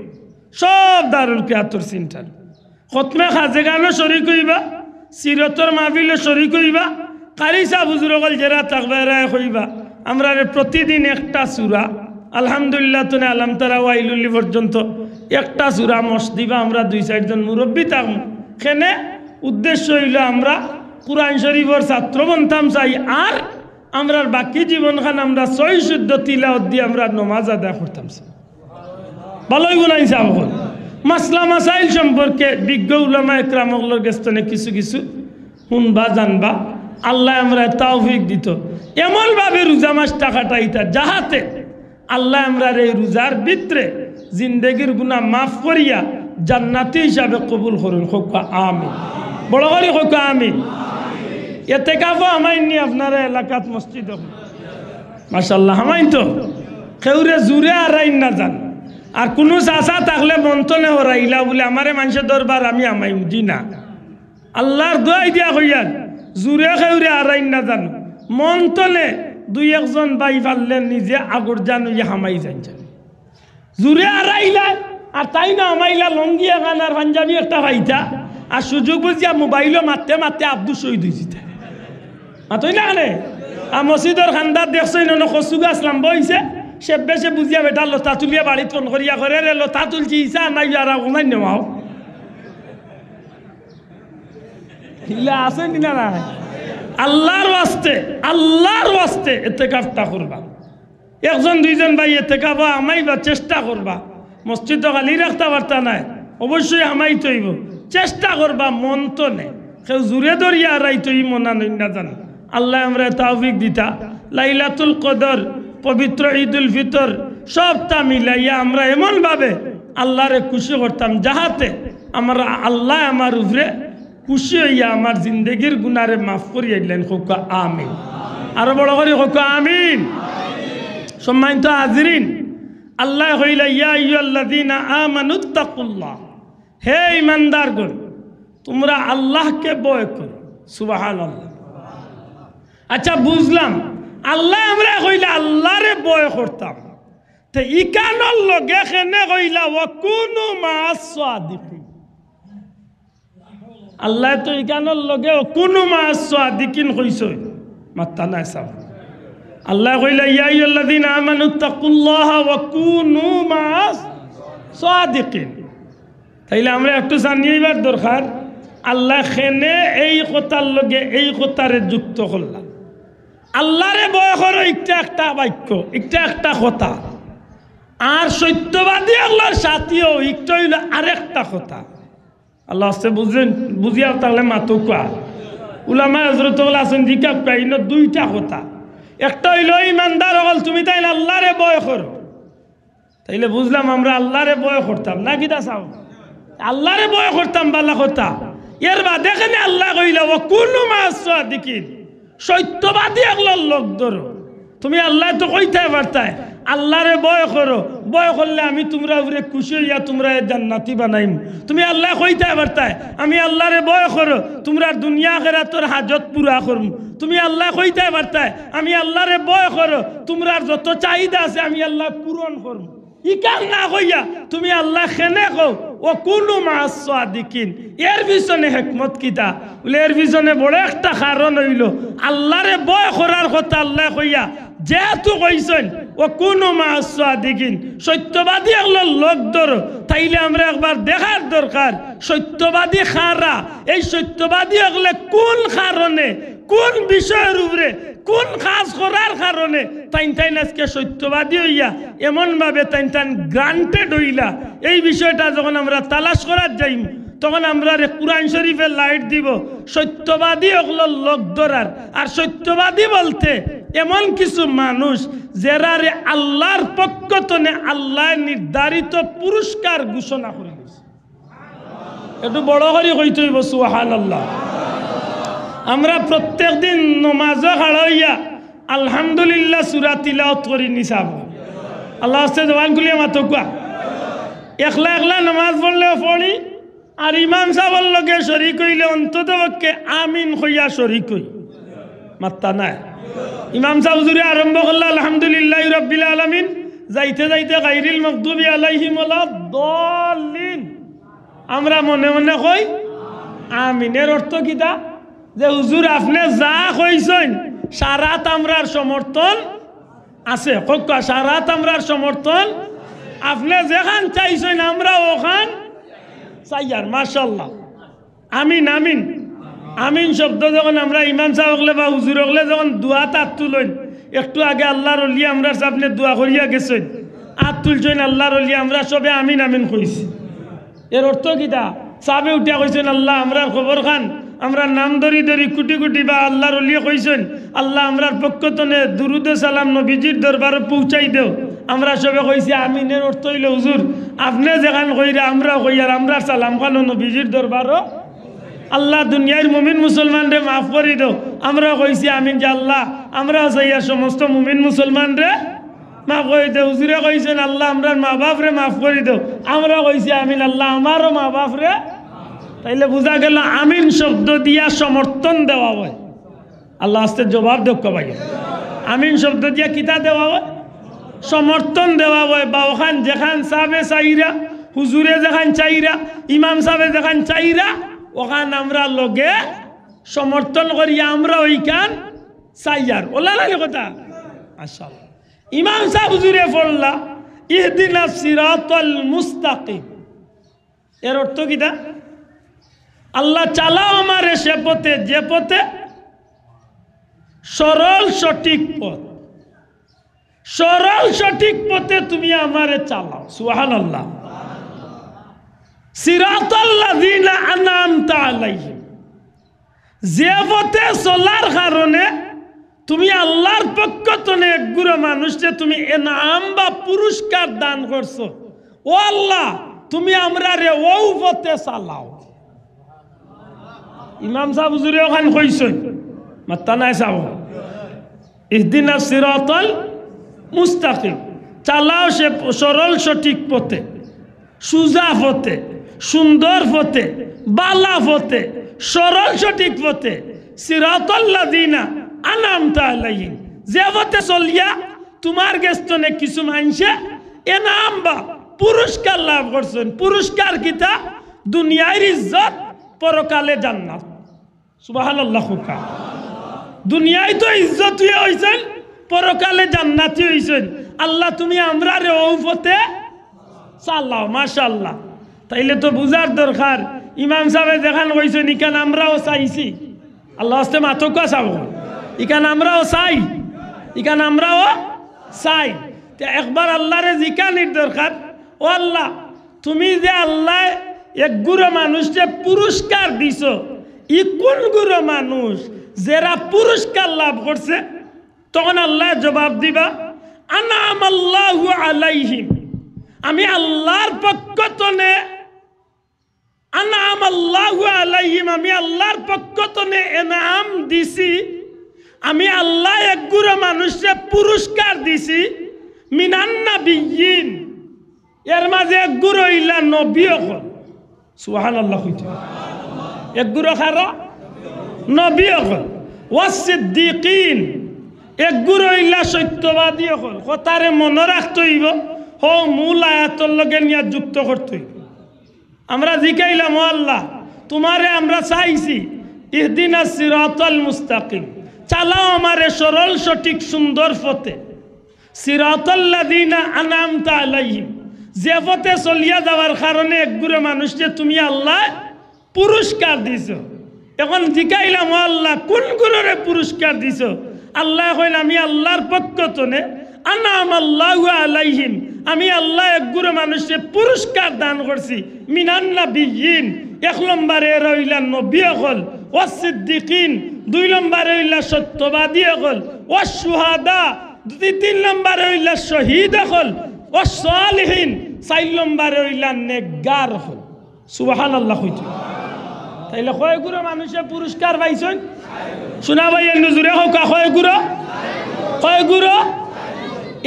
সব দারুল কিয়াতর সেন্টার খতমে খাজেগানও শরিক হইবা সিরতর মাহফিলে শরিক হইবা কারি সাহেব হুজুর সকল যারা থাকবে এরা হইবা আমরা প্রতিদিন একটা সূরা আলহামদুলিল্লাহ তুনে আলম তারা ওয়াইলুল্লি পর্যন্ত একটা সূরা মস দিবা আমরা 2-4 জন মুরব্বী থাকবো সেনে উদ্দেশ্য হইল আমরা কুরআন শরীফের ছাত্র বনতাম চাই আর আমরা বাকি জীবনখান আমরা 6 শুদ্ধ তিলাওয়াত দিয়ে আমরা নামাজ আদায় করতাম ভালোই গুনাই যাব মাসলা মাসাইল সম্পর্কে বিজ্ঞ উলামা একরামগুলোর গেস্তনে কিছু কিছু শুনবা জানবা আল্লাহ আমরা তৌফিক দিত এমনভাবে রোজা মাস টাকাটা ইতা যাহাতে আল্লাহ আমরা এই রোজার ভিতরে জিন্দেগির গুনাহ মাফ করিয়া জান্নাতি হিসাবে কবুল করুন হোক আমিন বড় করে হোক আমিন ইতিকাফও আমাইনি আপনারা এলাকাত মসজিদ মাশাআল্লাহ আমাইন তো কেউরে জুরে আরাইন না জান আর কোনো চাষা থাকলে মন্তনে হরাইলা বলে আমারে মানুষের দরবার আমি আমাইম জি না আল্লাহর দোয়াই দিয়া কইয়ার জুরে কেউরে আরাইন না জান মন্তনে 2-1 জন বাই পারলেন নিজে আগর জানো ইয়ে হামাই যান জুরে আরাইলা আর তাই না আমাইলা লঙ্গি এখান আর পাঞ্জাবি একটা পাইতা আর সুযোগ বুঝিয়া মোবাইলও মারতে মারতে আব্দুল শহীদ হয়েছে মাতই না আনে আর মসজিদর খান্দার দেখছই না কচু গাছ লাম্ব হয়েছে সে বেশে বুঝিয়া বেটা লতা তুলিয়া বাড়িত ফোন করিয়া করে রে লতা তুলছি ইসা নাই আর ওনাই নেওয়াও হিলা আছে না না আল্লাহর ওয়াস্তে ইতিকাফটা করবা 1-2 জন ভাই ইতিকাফ আমাইবা চেষ্টা করবা মসজিদ তো খালি রাখতে পারতা নাই অবশ্যই আমাই তৈব চেষ্টা করবা মন তো নে কেউ জুড়ে ধরিয়া আড়াই তৈ মনা নই না জানো আল্লাহ আমরা তৌফিক দিতা লাইলাতুল কদর পবিত্র ঈদুল ফিতর সবটা মিলাইয়া আমরা এমনভাবে আল্লাহরে খুশি করতাম যাহাতে আমরা আল্লাহ আমার উপরে খুশি হইয়া আমার জিন্দগির গুনারে মাফ করিয়া দিলেন হোক আমিন আরো বড় করে হোক আমিন সম্মানিত হাজিরিন আল্লাহ হইলা ইয়া আইয়ুহাল্লাযীনা আমানুত্তাকুল্লাহ হে ঈমানদারগণ তোমরা আল্লাহকে ভয় করো সুবহানাল্লাহ আচ্ছা বুঝলাম আল্লাহ আমরা কইলা আল্লাহরে ভয় করতাম তো ইকানোর লগে কেনে কইলা ওয়াকুনু মা'আস সাদিকিন আল্লাহ তো ইকানোর লগে ওয়াকুনু মা'আস সাদিকিন কইছে মাত্তা নাই সাব আল্লাহ কইলা ইয়া আইয়ুহাল্লাযীনা আমানুত্তাকুল্লাহা ওয়াকুনু মা'আস সাদিকিন তাইলে আমরা একটু জানিবার দরকার আল্লাহ কেনে এই কথার লগে এই কথারে যুক্ত করলাম আল্লাহরে ভয় করো একটা বাক্য একটা কথা আর সত্যবাদী আল্লাহর সাথীও একটা হইল আরেকটা কথা আল্লাহ আসতে বুঝলেন বুঝিয়া তাহলে মাতো কোয়া উলামা হযরত আছেন জিকা কাইন 2টা কথা একটা হইল ইমানদার হল তুমি তাই আল্লাহরে ভয় করো তাইলে বুঝলাম আমরা আল্লাহরে ভয় করতাম না কিটা চাও আল্লাহরে ভয় করতাম বালা কথা এর বাদে এখানে আল্লাহ কইলা ওয়াকুনু মা'আস সাদিকিন সত্যবাদী একলার লোক ধরো তুমি আল্লাহ তো কইতে পারতাই আল্লাহরে ভয় করো ভয় করলে আমি তোমরা উপরে খুশি হইয়া তোমরা জান্নাতি বানাইম তুমি আল্লাহ কইতে পারতাই আমি আল্লাহরে ভয় করো তোমরা দুনিয়া আখিরাতের হাজত পুরা করম তুমি আল্লাহ কইতে পারতাই আমি আল্লাহরে ভয় করো তোমরা যত চাহিদা আছে আমি আল্লাহ পূরণ করম ইকাল না কইয়া তুমি আল্লাহ খেনে কও ও কুনু মা'আস সাদিকিন এর পিছনে হিকমত কিতা বলে এর পিছনে বড় একটা কারণ হইল আল্লাহরে ভয় করার কথা আল্লাহ কইয়া যেহেতু কইছেন ও কুনু মা'আস সাদিকিন সত্যবাদী আল্লাহর লোক ধরো তাইলে আমরা একবার দেখার দরকার সত্যবাদী খারা এই সত্যবাদী হলে কোন কারণে কোন বিষয়ের উপরে কোন কাজ করার কারণে তাই আজকে সত্যবাদী হইয়া এমনভাবে তাই গ্রান্টেড হইলা এই বিষয়টা যখন আমরা তালাশ করার যাইম তখন আমরা কুরআন শরীফের লাইট দিব সত্যবাদী ওগুলো লোক ধরার আর সত্যবাদী বলতে এমন কিছু মানুষ যারা আল্লাহর পক্ষ থেকে আল্লাহ নির্ধারিত পুরস্কার ঘোষণা করে দিয়েছে একটু বড় করে কইতে হইব সুবহানাল্লাহ আমরা প্রত্যেক দিন নমাজে খাড়াইয়া আলহামদুলিল্লাহ সূরা তিলাওয়াত করি নিসাব আল্লাহ আস্তে জবান খুলিয়া মাতো কোয়া একলা নামাজ পড়লেও পড়ি আর ইমাম সাহেবের লগে শরীক হইলে অন্তত পক্ষে আমিন কইয়া শরীক হই মাত্তা নাই ইমাম সাহেব হুজুরে আরম্ভ করলে আলহামদুলিল্লাহি রাব্বিল আলামিন যাইতে যাইতে গায়রিল মাগদুবি আলাইহিম ওয়ালাদ-দাল্লিন আমরা মনে মনে কই আমিনের অর্থ কিটা যে হুজুর আপনি যা কইছেন সারাত আমরার সমর্থন আছে কক্কা সারাত আমরার সমর্থন আপনি যেখান চাইছেন আমরা ওখান চাইয়ার মাশাআল্লাহ আমিন আমিন আমিন শব্দ যখন আমরা ইমাম সাহেব হলে বা হুজুর হলে যখন দোয়া তাত তুলেন একটু আগে আল্লাহর ওলি আমরা সামনে দোয়া করিয়া গেছেন আত তুলছেন আল্লাহর ওলি আমরা সবে আমিন আমিন কইছি এর অর্থ কিটা সাবে উঠিয়া কইছেন আল্লাহ আমরার খবর খান আমরা নাম ধরি ধরি কোটি কোটি বা আল্লাহর ওলি কইছেন আল্লাহ আমরার পক্ষ তনে দুরুদ সালাম নবীজির দরবারে পৌঁছাই দেও আমরা সবে কইছি আমিনের অর্থ হইল হুজুর আপনি যেখান কইরা আমরা কইয়ার আমরা সালাম খানো নবীজির দরবারও আল্লাহ দুনিয়ার মুমিন মুসলমান রে মাফ করি দাও আমরা কইছি আমিন যে আল্লাহ আমরা চাইয়া সমস্ত মুমিন মুসলমান রে মাফ করে দাও হুজুরে কইছেন আল্লাহ আমরার মা বাপ রে মাফ করে দাও আমরা কইছি আমিন আল্লাহ আমারও মা বাপ রে তাইলে বোঝা গেল আমিন শব্দ দিয়া সমর্থন দেওয়া হয় আল্লাহ আস্তে জবাব দক্ষ ভাই আমিন শব্দ দিয়া কিতা দেওয়া হয় সমর্থন দেওয়া হয় বা ওখান যেখান সাবে চাইরা হুজুরে যেখান চাইরা ইমাম সাহেব যেখান চাইরা ওখান আমরা লগে সমর্থন করি আমরা ওইখান চাইয়ার ওলা লাগে কথা আচ্ছা ইমাম সাহেব হুজুরে পড়লা ইহদিনাস সিরাতাল মুস্তাকিম এর অর্থ কিটা আল্লাহ চালাও আমারে সে পথে যে পথে সরল সঠিক পথ সরল সঠিক পথে তুমি আমারে চালাও সুবহানাল্লাহ সিরাতাল্লাযিনা আনআমতা আলাইহিম যে পথে চলার কারণে তুমি আল্লাহর পক্ষ থেকে একগুলো মানুষকে তুমি এনাম বা পুরস্কার দান করছো ও আল্লাহ তুমি আমরা রে ও পথে চালাও ইমাম সাহেব হুজুরে ওখান কইছেন মাত্তা নাই সাহেব ইহদিনাস সিরাতাল মুস্তাকিম চালাও সে সরল সঠিক পথে সুজা পথে সুন্দর পথে বালা পথে সরল সঠিক পথে সিরাতাল্লাযিনা আনআমতা আলাইহিম যে পথে চলিয়া তোমার গেস্তনে কিছু মানুষে এনাম বা পুরস্কার লাভ করছেন পুরস্কার কিতা দুনিয়ার ইজ্জত পরকালে জান্নাত সুবহানাল্লাহ হুকা দুনিয়ায় তো ইজ্জত হইছেন পরকালে জান্নাতি হইছেন আল্লাহ তুমি আমরা রে ও পথে চালাও মাশাআল্লাহ তাইলে তো বুঝার দরকার ইমাম সাহেব দেখান কইছেন ইখান আমরাও চাইছি আল্লাহ আস্তে মাতকা চাও ইখান আমরাও চাই ইখান আমরাও চাই তো একবার আল্লাহরে জিকানির দরকার ও আল্লাহ তুমি যে আল্লাহ এক গুরু মানুষকে পুরস্কার দিছো ই কোন গুরু মানুষ যারা পুরস্কার লাভ করছে তখন আল্লাহ জবাব দিবা আনআমাল্লাহু আলাইহিম আমি আল্লাহর পক্ষ থেকে আনআমাল্লাহু আলাইহিম আমি আল্লাহর পক্ষ থেকে এনাম দিছি আমি আল্লাহ এক গুরু মানুষকে পুরস্কার দিছি মিনান নাবিয়্যিন এর মাঝে এক গুরু হইলা নবী হল সুবহানাল্লাহ কইতে এক গুরু খারা নবী হল ওয়াসিদ্দিকিন এক গুরু হইলা সত্যবাদী হল কথারে মনে রাখতে হইব হো মূল আয়াতর লগে নিয়া যুক্ত করতে হইব আমরা জিকাইলাম ও আল্লাহ তোমারে আমরা চাইছি ইহদিনাস সিরাতাল মুস্তাকিম চালাও আমারে সরল সঠিক সুন্দর পথে সিরাতাল্লাযিনা আনআমতা আলাইহিম যে পথে চলিয়া যাওয়ার কারণে একগুলো মানুষকে তুমি আল্লাহ পুরস্কার দিছো এখন জিকাইলাম ও আল্লাহ কোন গুলোরে পুরস্কার দিছো আল্লাহ কইল আমি আল্লাহর পক্ষ থেকে আনআমাল্লাহু আলাইহিম আমি আল্লাহ একগুলো মানুষকে পুরস্কার দান করছি মিনান নাবিয়্যিন এক নম্বরে রইলা নবী হল ওয়াসিদ্দিকিন দুই নম্বরে হইলা সত্যবাদী হল ওয়াসশুহাদা তিন নম্বরে হইলা শহীদ হল ওয়াসসালিহিন চার নম্বরে হইলা নেকগার হল সুবহানাল্লাহ কইতে তাইলে কয় গুরু মানুষে পুরস্কার পাইছেন শোনা ভাই নজরে হোক কয় গুরু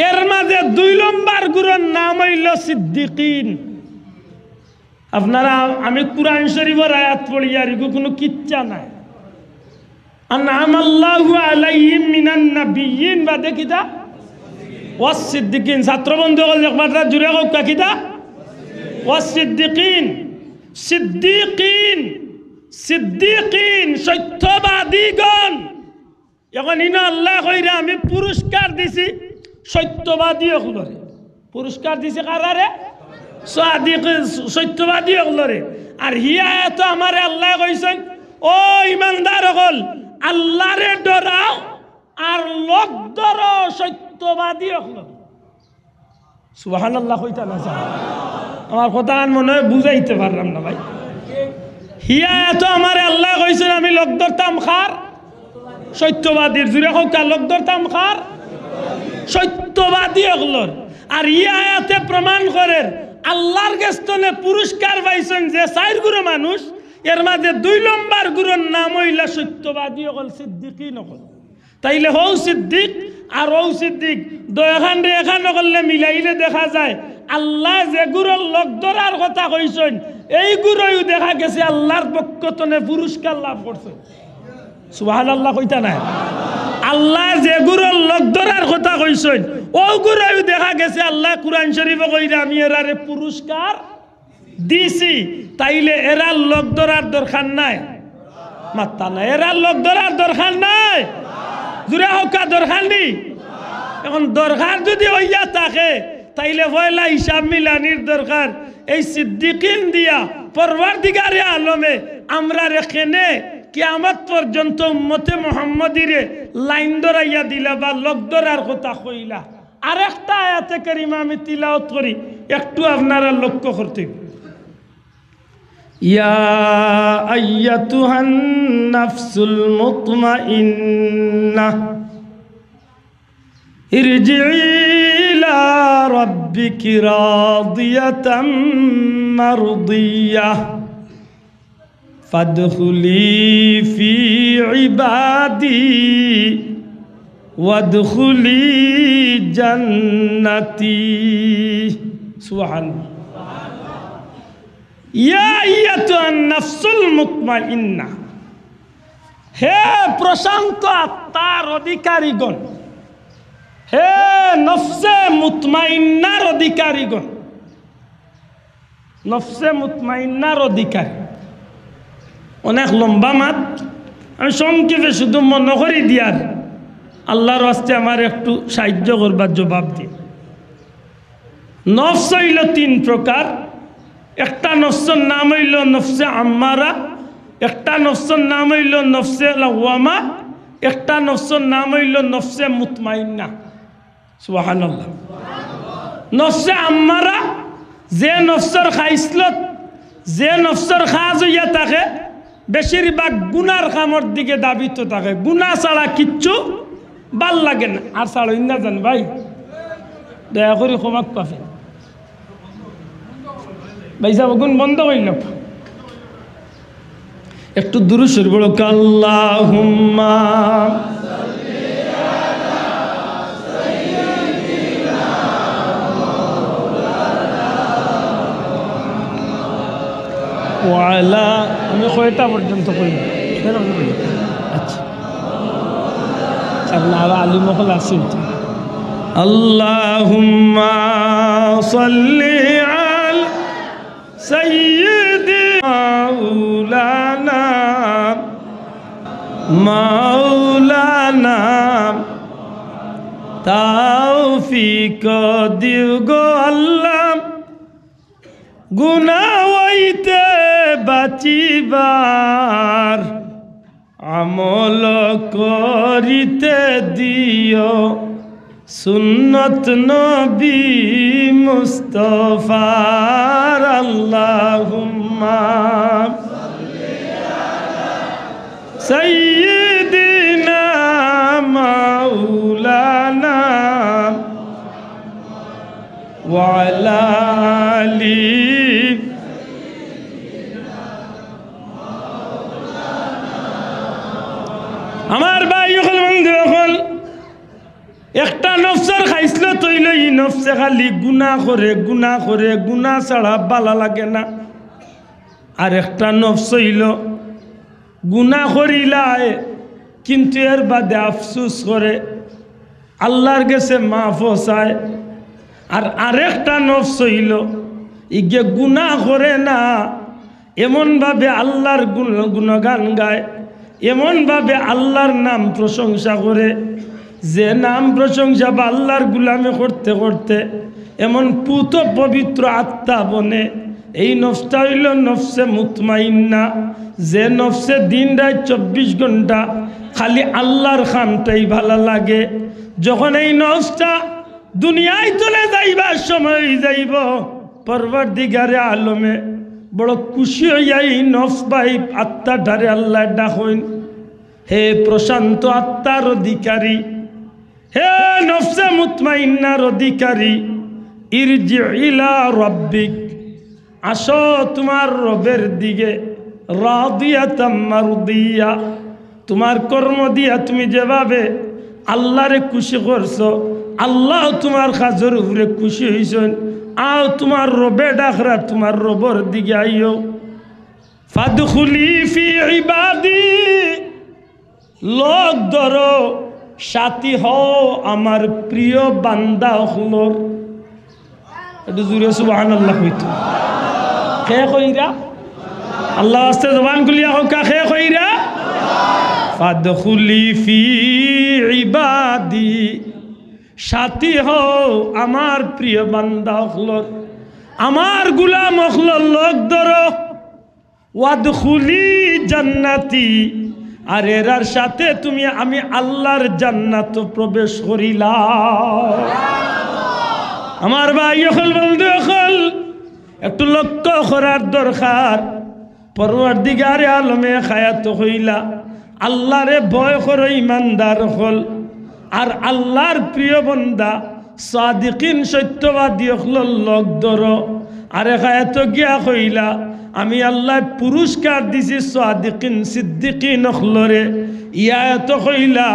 এর মাঝে দুই নম্বর গুরুর নাম হইল সিদ্দিকিন আপনারা আমি কুরআন শরীফের আয়াত পড়ি আর কোনো কিচ্ছা নাই আনআমাল্লাহু আলাইহিম মিনান নাবিয়্যিন বাদে কিতা ওয়াসিদ্দিকিন ছাত্র বন্ধু হল একমাত্র জুড়ে হোক কাকিদা ওয়াসিদ্দিকিন সিদ্দিকিন সিদ্দিকিন সত্যবাদীগণ এখন ইনা আল্লাহ কইরা আমি পুরস্কার দিছি সত্যবাদী হলরে পুরস্কার দিছি কারারে সাদিক সত্যবাদী হলরে আর হিয়া তো আমারে আল্লাহ কইছেন ও ইমানদার হল আল্লাহরে ডরাও আর লোক ধরো সত্যবাদী হল সুবহানাল্লাহ কইতা না আমার কথা মনে হয় বুঝাইতে পারলাম না ভাই হিয়া তো আমারে আল্লাহ কইছেন আমি লোক ধরতাম খার সত্যবাদীর জুড়ে হোক লোক ধরতাম খার সত্যবাদী হলর আর ইয়া আয়াতে প্রমাণ করেন আল্লাহর গেস্তনে পুরস্কার পাইছেন যে 4 গুরু মানুষ এর মাঝে 2 নম্বর গুরুর নাম হইলা সত্যবাদী হল সিদ্দিকিন হল তাইলে হও সিদ্দিক আর ও সিদ্দিক দয়াখান রে এখান করলে মিলাইলে দেখা যায় আল্লাহ যে গুরুর লোক ধরার কথা কইছেন এই গুরুও দেখা গেছে আল্লাহর পক্ষ থেকে পুরস্কার লাভ করছে সুবহানাল্লাহ কইতা না আল্লাহ যে গুরুর লোক ধরার কথা কইছেন ও গুরুও দেখা গেছে আল্লাহ কুরআন শরীফে কইরা আমি এরারে পুরস্কার দিছি তাইলে এরা লোক ধরার দরকার নাই মাত্তা না এরা লোক ধরার দরকার নাই জুড়ে হোক দরকার নেই এখন দরকার যদি হইয়া থাকে তাইলে পয়লা হিসাব মিলানির দরকার এই সিদ্দিকিন দিয়া পরওয়ারদিগারে আলমে আমরা রেখেনে কিয়ামত পর্যন্ত উম্মতে মুহাম্মাদিরে লাইন ধরাইয়া দিলা বা লোক ধরার কথা কইলা আরেকটা আয়াতে কারিমা আমি তিলাওয়াত করি একটু আপনারা লক্ষ্য করতে ইয়া আইয়াতুহান নাফসুল মুতমাইন্নাহ ইরজিই ইলা রাব্বিকি রাদিয়াতাম মারদিয়াহ ফাদখুলি ফি ইবাদি ওয়াদখুলি জান্নাতি সুবহানাল্লাহ ইয়া আইয়াতুহান নাফসুল মুতমাইন্নাহ হে প্রশান্ত আত্মার অধিকারীগণ হে নফসে মুতমাইন্নার অধিকারীগণ নফসে মুতমাইন্নার অধিকারী অনেক লম্বা মাত আমি সংক্ষেপে শুধু মনে করি দিয়ার আল্লাহর রাস্তে আমার একটু সাহায্য করবার জবাব দিয়ে নফস হইল 3 প্রকার একটা নফসের নাম হইল নফসে আম্মারা একটা নফসের নাম হইল নফসে লাওয়ামা একটা নফসের নাম হইল নফসে মুতমাইন্না সুবহানাল্লাহ নফসে আম্মারা যে নফসের খাইসলত যে নফসের খাজ হইয়া থাকে বেশিরভাগ গুনার কামর দিকে দাবিত থাকে গুনাহ ছাড়া কিচ্ছু ভাল লাগে না আর ছাড়ই না জান ভাই দয়া করে ক্ষমা পাবেন ভাই সাহেব গুণ বন্ধ হইল একটু দুরূদ শরীফ বলো আল্লাহুম্মা ওয়ালা আমি কয়টা পর্যন্ত করি আচ্ছা আপনারা আলী মহল আসেন আল্লাহুম্মা সাল্লি আলা সাইয়্যিদিনা মাওলানা তৌফিক দিও গো আল্লাহ গুনাহ হইতে বাঁচিবার আমল করিতে দিও সুন্নত নবী মুস্তাফার আল্লাহুম্মা সাইয়্যিদিনা মাওলানা ওয়া আলা আলি আমার ভাই হল বন্ধু হল একটা নফসের খাইছিল তৈল ই নফসে খালি গুনাহ করে গুনাহ ছাড়া ভালো লাগে না আর একটা নফস হইল গুনাহ করিলায় কিন্তু এর বাদে আফসোস করে আল্লাহর কাছে মাফও চায়। আর আরেকটা নফস হইল ইগে গুনাহ করে না, এমনভাবে আল্লাহর গুণগান গায়, এমনভাবে আল্লাহর নাম প্রশংসা করে, যে নাম প্রশংসা বা আল্লাহর গুলামি করতে করতে এমন পুত পবিত্র আত্মা বনে। এই নফসটা হইল নফসে মুতমাইন্না, যে নফসে দিন রাত 24 ঘন্টা খালি আল্লাহর খানটাই ভালো লাগে। যখন এই নফসটা দুনিয়ায় চলে যাইবার সময় যাইব, পরবর্তীকারে আলমে বড় খুশি হইয়া এই নফস বাই আত্মাটারে আল্লাহ ডাকইন, হে প্রশান্ত আত্মার অধিকারী, হে নফসে মুতমাইন্নার অধিকারী, ইরজি ইলা রাব্বিক, আসো তোমার রবের দিকে, রাদিয়াতাম মারদিয়া, তোমার কর্ম দিয়া তুমি যেভাবে আল্লাহরে খুশি করছো, আল্লাহ তোমার কাজের উপরে খুশি হইছেন। আও তোমার রবে ডাকরা, তোমার রবর দিকে আইও। ফাদখুলি ফি ইবাদি, লোক ধরো সাথী হও আমার প্রিয় বান্দা হলোর। একটু জুড়ে সুবহানাল্লাহ কইতো। কে কইরা? আল্লাহ আস্তে জবান খুলিয়া হোক, কে কইরা? ফাদখুলি ফি ইবাদি, সাথী হও আমার প্রিয় বান্দা হলোর, আমার গুলাম হলোর লোক ধরো। ওয়াদখুলি জান্নাতি, আর এরার সাথে তুমি আমি আল্লাহর জান্নাত প্রবেশ করিলাম। আমার ভাই হল বন্ধু হল, একটু লক্ষ্য করার দরকার। পরওয়ারদিগারে আলমে খায়াত হইলা, আল্লাহরে ভয় করো ইমানদার হল। আর আল্লাহর প্রিয় বন্দা সাদিকিন সত্যবাদী হল লোক ধরো। আরে খায়াত গিয়া কইলা, আমি আল্লাহ পুরস্কার দিছি সাদিকিন সিদ্দিকিন হলরে। ইয়া তো কইলা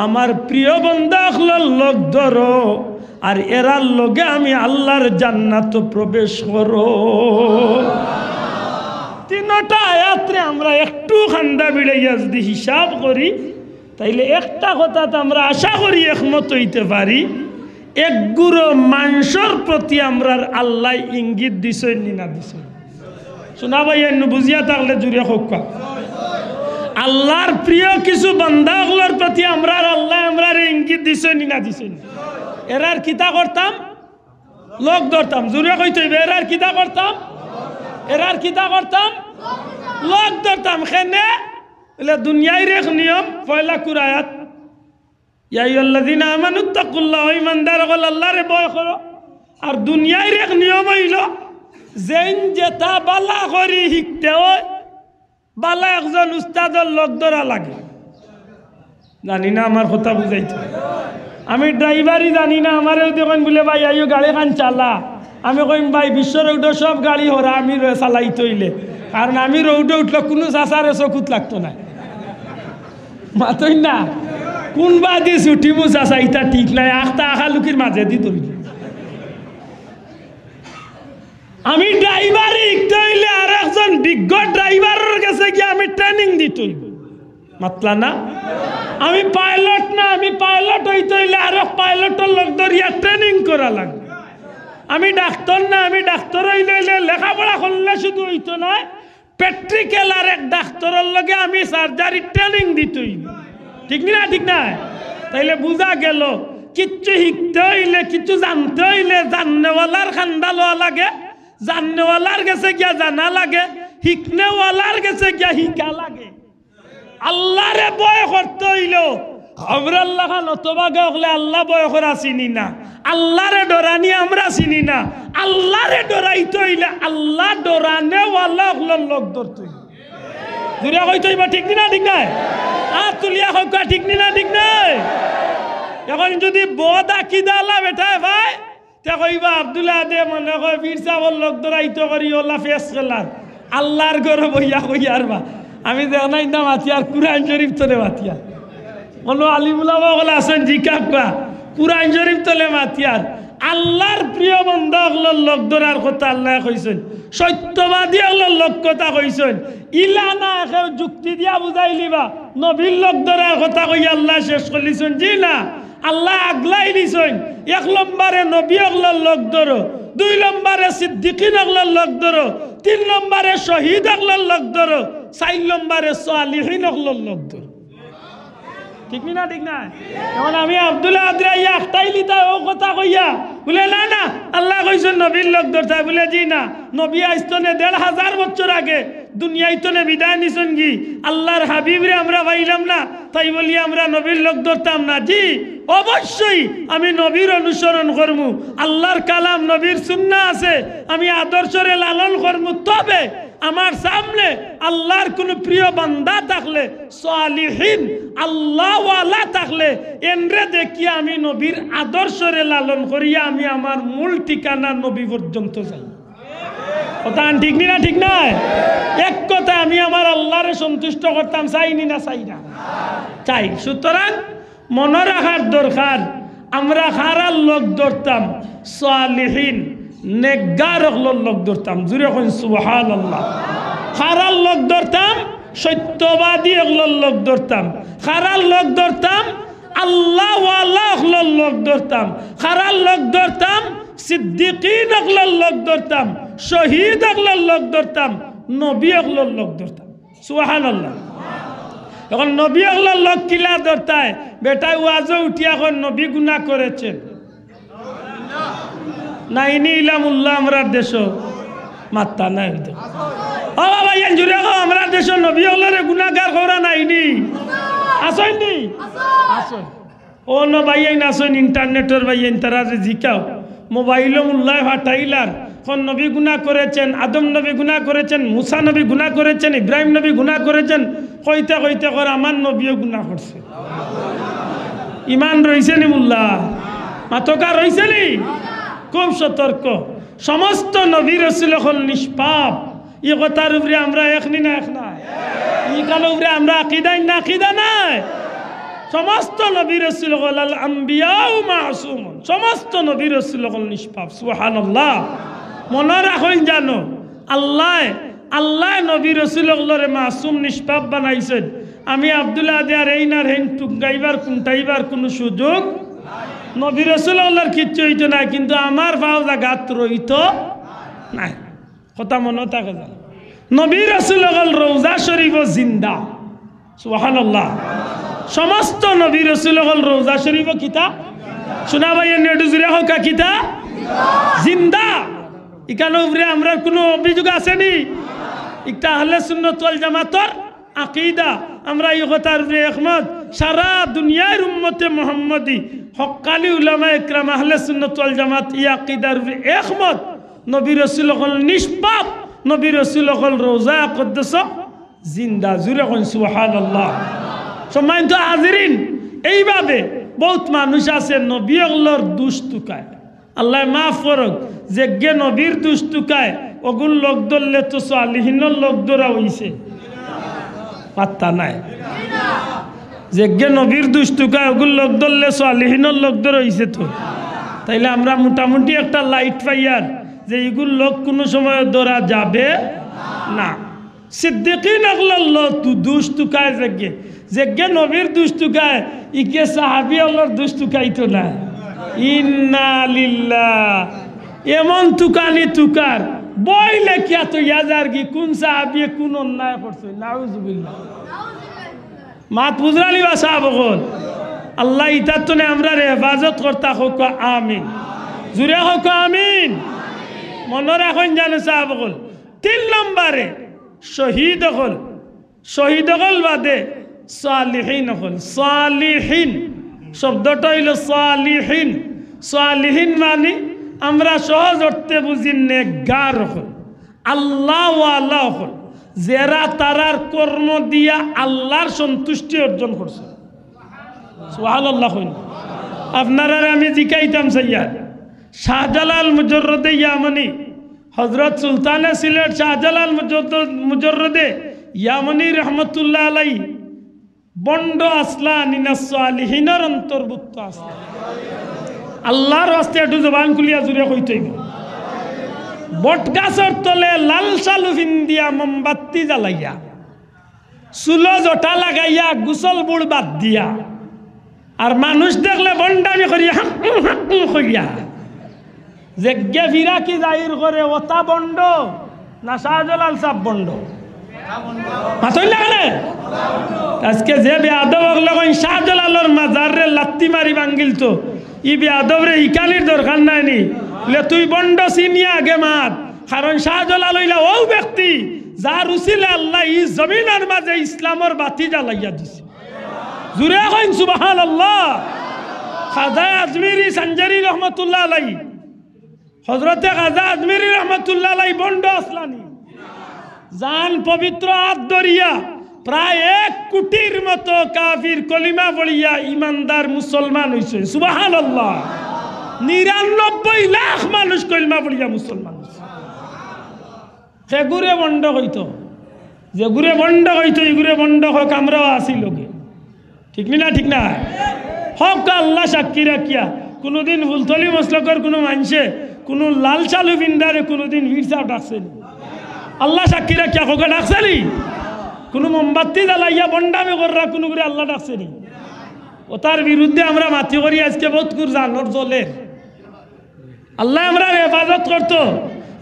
আমার প্রিয় বন্দা হল লোক ধরো, আর এরার লগে আমি আল্লাহর জান্নাত প্রবেশ করো। তিনটা আয়াতে আমরা একটু খান্দা বিড়াইয়া যদি হিসাব করি, তাইলে একটা কথা তো আমরা আশা করি একমত হইতে পারি, এক গুঁড়ো মাংসর প্রতি আমরা আল্লাহ ইঙ্গিত দিছেন না দিছেন? শোনা ভাই, বুঝিয়া থাকলে জুড়ে হোক। আল্লাহর প্রিয় কিছু বান্দাগুলোর প্রতি আমরা আল্লাহ আমরা ইঙ্গিত দিছেন না দিছেন? এরার কিতা করতাম? লোক ধরতাম। জুড়ে কইতে হইবে, এরার কিতা করতাম? এরার কিতা করতাম? লোক ধরতাম। কেনে? বলে দুনিয়ার এক নিয়ম, পয়লা কুরায়াত, ইয়া আইয়ুহাল্লাযীনা আমানুত্তাকুল্লাহ, ঈমানদার হল আল্লাহরে ভয় করো। আর দুনিয়ার এক নিয়ম হইল, যেন যেটা বালা করি শিখতে হয়, বালা একজন উস্তাদের লোক ধরা লাগে। জানি না আমার কথা বুঝাইতে, আমি ড্রাইভারই জানি না, আমারও দেখুন বলে ভাই আইও গাড়ি খান চালা, আমি কইম ভাই বিশ্ব রৌড সব গাড়ি হরা আমি চালাই তৈলে, কারণ আমি রৌডে উঠলে কোনো চাচারে চকুত লাগতো না। মাতই না কোনবা দি ছুটিমু চাচা, ইটা ঠিক নাই, আখটা আখালুকির মাঝে দি ধরি। আমি ড্রাইভার শিখতে হইলে আর একজন বিজ্ঞ ড্রাইভারের কাছে গিয়ে আমি ট্রেনিং দিতে হইব। মাতলা না? আমি পাইলট না, আমি পাইলট হইতে হইলে আর পাইলটের লোক ধরিয়া ট্রেনিং করা লাগবে। আমি ডাক্তার না, আমি ডাক্তার হইলে লেখাপড়া করলে শুধু হইতো নয়, প্র্যাকটিক্যাল আর এক ডাক্তারের লগে আমি সার্জারি ট্রেনিং দিতে হইব। ঠিক না? ঠিক না? তাইলে বুঝা গেল কিচ্ছু শিখতে হইলে, কিছু জানতে হইলে জাননেওয়ালার খান্দা লওয়া লাগে, জাননেওয়ালার কাছে গিয়া জানা লাগে, শিখনেওয়ালার কাছে গিয়া শিখা লাগে। আল্লাহরে ভয় করতে হইল আমরা আল্লাহ খান অতবাগে হলে আল্লাহ ভয় করা চিনি না, আল্লাহরে ডরানি আমরা চিনি না। আল্লাহরে ডরাইতে হইলে আল্লাহ ডরানেওয়ালা হলো লোক ধরতে হইল। দুরিয়া কইতে হইবা। ঠিক না? ঠিক নাই? হাত তুলিয়া হোক, ঠিক না? ঠিক নাই? এখন যদি বদ আকিদা আল্লাহ বেঠায় ভাই, তে কইবা আব্দুল্লাহ দে মনে কয় বীর সাবর লোক ধরাইতে করি ওলা ফেস খেলার আল্লাহর ঘরে বইয়া কইয়ার বা আমি দেখ নাই না মাতিয়ার কুরআন শরীফ তোলে মাতিয়ার কোনো আলিমুলামা বলে আসেন জিকাবা কুরআন শরীফ তোলে মাতিয়ার। আল্লাহর প্রিয় বন্ধা হলোর লোক ধরার কথা আল্লাহ কইছেন, সত্যবাদী হলোর লোক কথা কইছেন। ইলা না কেউ যুক্তি দিয়া বুঝাই লিবা নবীর লোক ধরার কথা কই আল্লাহ শেষ করিছেন। জি না, আল্লাহ আগলাই দিছেন 1 নম্বরে নবী আগলার লোক ধরো, 2 নম্বরে সিদ্দিকিন আগলার লোক ধরো, 3 নম্বরে শহীদ আগলার লোক ধরো, 4 নম্বরে সালিহিন আগলার লোক ধরো। ঠিক না ঠিক না? এখন আমি আব্দুল্লাহ আদ্রাইয়া একটাই লিতা ও কথা কইয়া বলে না না আল্লাহ কইছেন নবীর লোক ধরতে, বলে জি না, নবী আইস্তনে 1500 বছর আগে দুনিয়ায় তো বিদায় নিছেন কি আল্লাহর হাবিবরে আমরা পাইলাম না, তাই বলি আমরা নবীর লোক ধরতাম না? জি অবশ্যই আমি নবীর অনুসরণ করবো, আল্লাহর কালাম নবীর সুন্নাহ আছে, আমি আদর্শরে লালন করবো। তবে আমার সামনে আল্লাহর কোন প্রিয় বান্দা থাকলে, সালিহিন আল্লাহওয়ালা থাকলে, এনরে দেখি আমি নবীর আদর্শরে লালন করিয়া আমি আমার মূল ঠিকানা নবী পর্যন্ত যাই। কথা ঠিক না ঠিক নয়? এক কথা আমি আমার আল্লাহরে সন্তুষ্ট করতাম, চাইনি না চাই না চাই। সুতরাং মনে রাখার দরকার আমরা খারার লোক ধরতাম, সালিহিন নেকগার লোক ধরতাম। জুড়ে কোন সুবহানাল্লাহ। খারার লোক ধরতাম, সত্যবাদী লোক ধরতাম। খারার লোক ধরতাম, আল্লাহওয়ালা লোক ধরতাম। খারার লোক ধরতাম, সিদ্দিকিন লোক ধরতাম, শহীদ লোক ধরতাম, নবী লোক ধরতাম। সুবহানাল্লাহ। এখন নবী লোক কিলা ধরতায়? বেটায় ওয়াজে উঠিয়া এখন নবী গুনাহ করেছেন নাইনি ইলামুল্লাহ আমরা দেশ মাত্তা নাই হইতো। ও বাবা ইয়ান জুড়ে আমরা দেশ নবী হলরে গুনাহগার করা নাইনি আসইনি আসই ও ন ভাইয়াই নাসইন ইন্টারনেটের ভাইয়াই তারা যে জিকাও মোবাইল মুল্লাহ ফাটাইলার কোন নবী গুনাহ করেছেন, আদম নবী গুনাহ করেছেন, মুসা নবী গুনাহ করেছেন, ইব্রাহিম নবী গুনাহ করেছেন, কইতে কইতে করে আমার নবীও গুনাহ করছে। ইমান রইছে নি মুল্লাহ? মাতকা রইছে নি? খুব সতর্ক। সমস্ত নবী রাসূল হল নিষ্পাপ। এই কথার উপরে আমরা একনি না এক না, এই কালো উপরে আমরা আকীদা না আকীদা নাই। সমস্ত নবী রাসূল হল আল আম্বিয়া মাসুমুন, সমস্ত নবী রাসূল হল নিষ্পাপ। সুবহানাল্লাহ। মনে রাখুন জানো আল্লাহ নবী রাসূল হলরে মাসুম নিষ্পাপ বানাইছেন। আমি আব্দুল্লাহ দেয়ার এই না হেন টুকাইবার কুন্টাইবার কোনো সুযোগ নবী রাসূলুল্লাহর কিচ্ছু হইতো না, কিন্তু আমার ভাও জাগাত রইতো নাই। কথা মনে থাকে জানো? নবী রাসূলুল্লাহর রওজা শরীফ জিন্দা। সুবহানাল্লাহ। সমস্ত নবী রাসূলুল্লাহর রওজা শরীফ কিতা শোনা ভাই নেটু জুড়ে হোক কিতা জিন্দা। এখানে উপরে আমরা কোনো অভিযোগ আসেনি? একটা আহলে সুন্নাত ওয়াল জামাতের আকীদা, আমরা এই কথার উপরে একমত। সারা দুনিয়ার উম্মতে মুহাম্মদী হক্কানি উলামা ইকরাম আহলে সুন্নাত ওয়াল জামাত এই আকীদার উপরে একমত। নবী রাসূল হল নিষ্পাপ, নবী রাসূল হল রওজা কুদ্দুস জিন্দা। জুরে কোন সুবহানাল্লাহ। সম্মানিত হাজিরিন, এইভাবে বহুত মানুষ আছে নবী আল্লাহর দুষ্টুকায়, আল্লাহ মাফ করুক, যে গে নবীর দুষ্টুকায় ওগুল লোক ধরলে তো সালিহিনের লোক ধরা হইছে পাত্তা নাই। যে গে নবীর দুষ্টুকায় ওগুল লোক ধরলে সালিহিনের লোক ধরা হইছে তো। তাইলে আমরা মোটামুটি একটা লাইট পাইয়ার যে এগুল লোক কোনো সময় ধরা যাবে না। সিদ্দিকিন আগলার লোক দুষ্টুকায় যে নবীর দুষ্টুকায় ইকে সাহাবী আল্লাহর দুষ্টুকাইতো না। ইন্না লিল্লাহ। এমন তুকানি তুকার বই লেখিয়া তো ইয়াজার কি কোন সাহাবী কোন অন্যায় করছে। নাউজুবিল্লাহ। মাত বুঝরালি বা সাহাব বল আল্লাহ ইতার তো আমরা হেফাজত করতা হোক আমিন। জুড়ে হোক আমিন। মনে রাখুন জানো সাহাব বল 3 নম্বরে শহীদ হল, শহীদ হল বাদে সালিহিন হল। সালিহিন শব্দটা হইল সালিহিন। সালিহিন মানে আমরা সহজ অর্থে বুঝি নেকগার হল, আল্লাহওয়ালা হল, যারা তারার কর্ম দিয়া আল্লাহর সন্তুষ্টি অর্জন করছে। সুবহানাল্লাহ। আপনারা আমি জিকাইতাম সাইয়া শাহজালাল মুজররদে ইয়ামানি, হযরত সুলতানে সিলেট শাহজালাল মুজররদে ইয়ামানি রহমতুল্লাহ আলাইহি বন্ড আসলানি না সালিহিনের অন্তর্ভুক্ত আসলান। আল্লাহর রাস্তে একটু জবান খুলিয়া জুড়ে কইতে হইব। বট গাছের তলে লাল সালু ফিন্দিয়া মোমবাতি জ্বালাইয়া চুলো জটা লাগাইয়া গুসল বুড় বাদ দিয়া আর মানুষ দেখলে বন্ডামি করিয়া করিয়া যে ফিরা কি জাহির করে ওটা বন্ড না শাহজালাল সাহ বন্ড আজকে যে বেয়াদব লগন শাহজালালর মাজারে লাত্তি মারি ভাঙ্গিল তো ই বেয়াদব রে ইকালির দরকার নাই নি তুই বন্ড চিনিয়া আগে মাত কারণ শাহজালাল হইলা ও ব্যক্তি যার উসিলে আল্লাহ ই জমিনের মাঝে ইসলামের বাতি জ্বালাইয়া দিছে জুরে কইন সুবহানাল্লাহ। খাজা আজমিরি সঞ্জারি রহমতুল্লাহ আলাইহি হযরতে খাজা আজমিরি রহমতুল্লাহ আলাইহি বন্ড আসলানি জান পবিত্র হাত ধরিয়া প্রায় 1 কোটির মতো কাফির কলিমা পড়িয়া ইমানদার মুসলমান হইছে সুবহানাল্লাহ। 99 লাখ মানুষ কলিমা পড়িয়া মুসলমান হইছে। সেগুরে বন্ড হইতো যেগুরে বন্ড হইতো এগুরে বন্ড হোক আমরাও আসি লোকে ঠিক না ঠিক না হক আল্লাহ সাক্ষী রাখিয়া কোনোদিন ফুলতলি মসলকর কোনো মানুষে কোনো লাল চালু বিন্দারে কোনোদিন ভিড় সাহ ডাকছেন আল্লাহ সাক্ষী রাখিয়া হোক ডাকছেনি কোনো মোমবাতি জ্বালাইয়া বন্ডামি কররা কোনো করে আল্লাহ ডাকছেনি ও তার বিরুদ্ধে আমরা মাতি করি আজকে বহুত কুর জানোর জলের আল্লাহ আমরা হেফাজত করতো।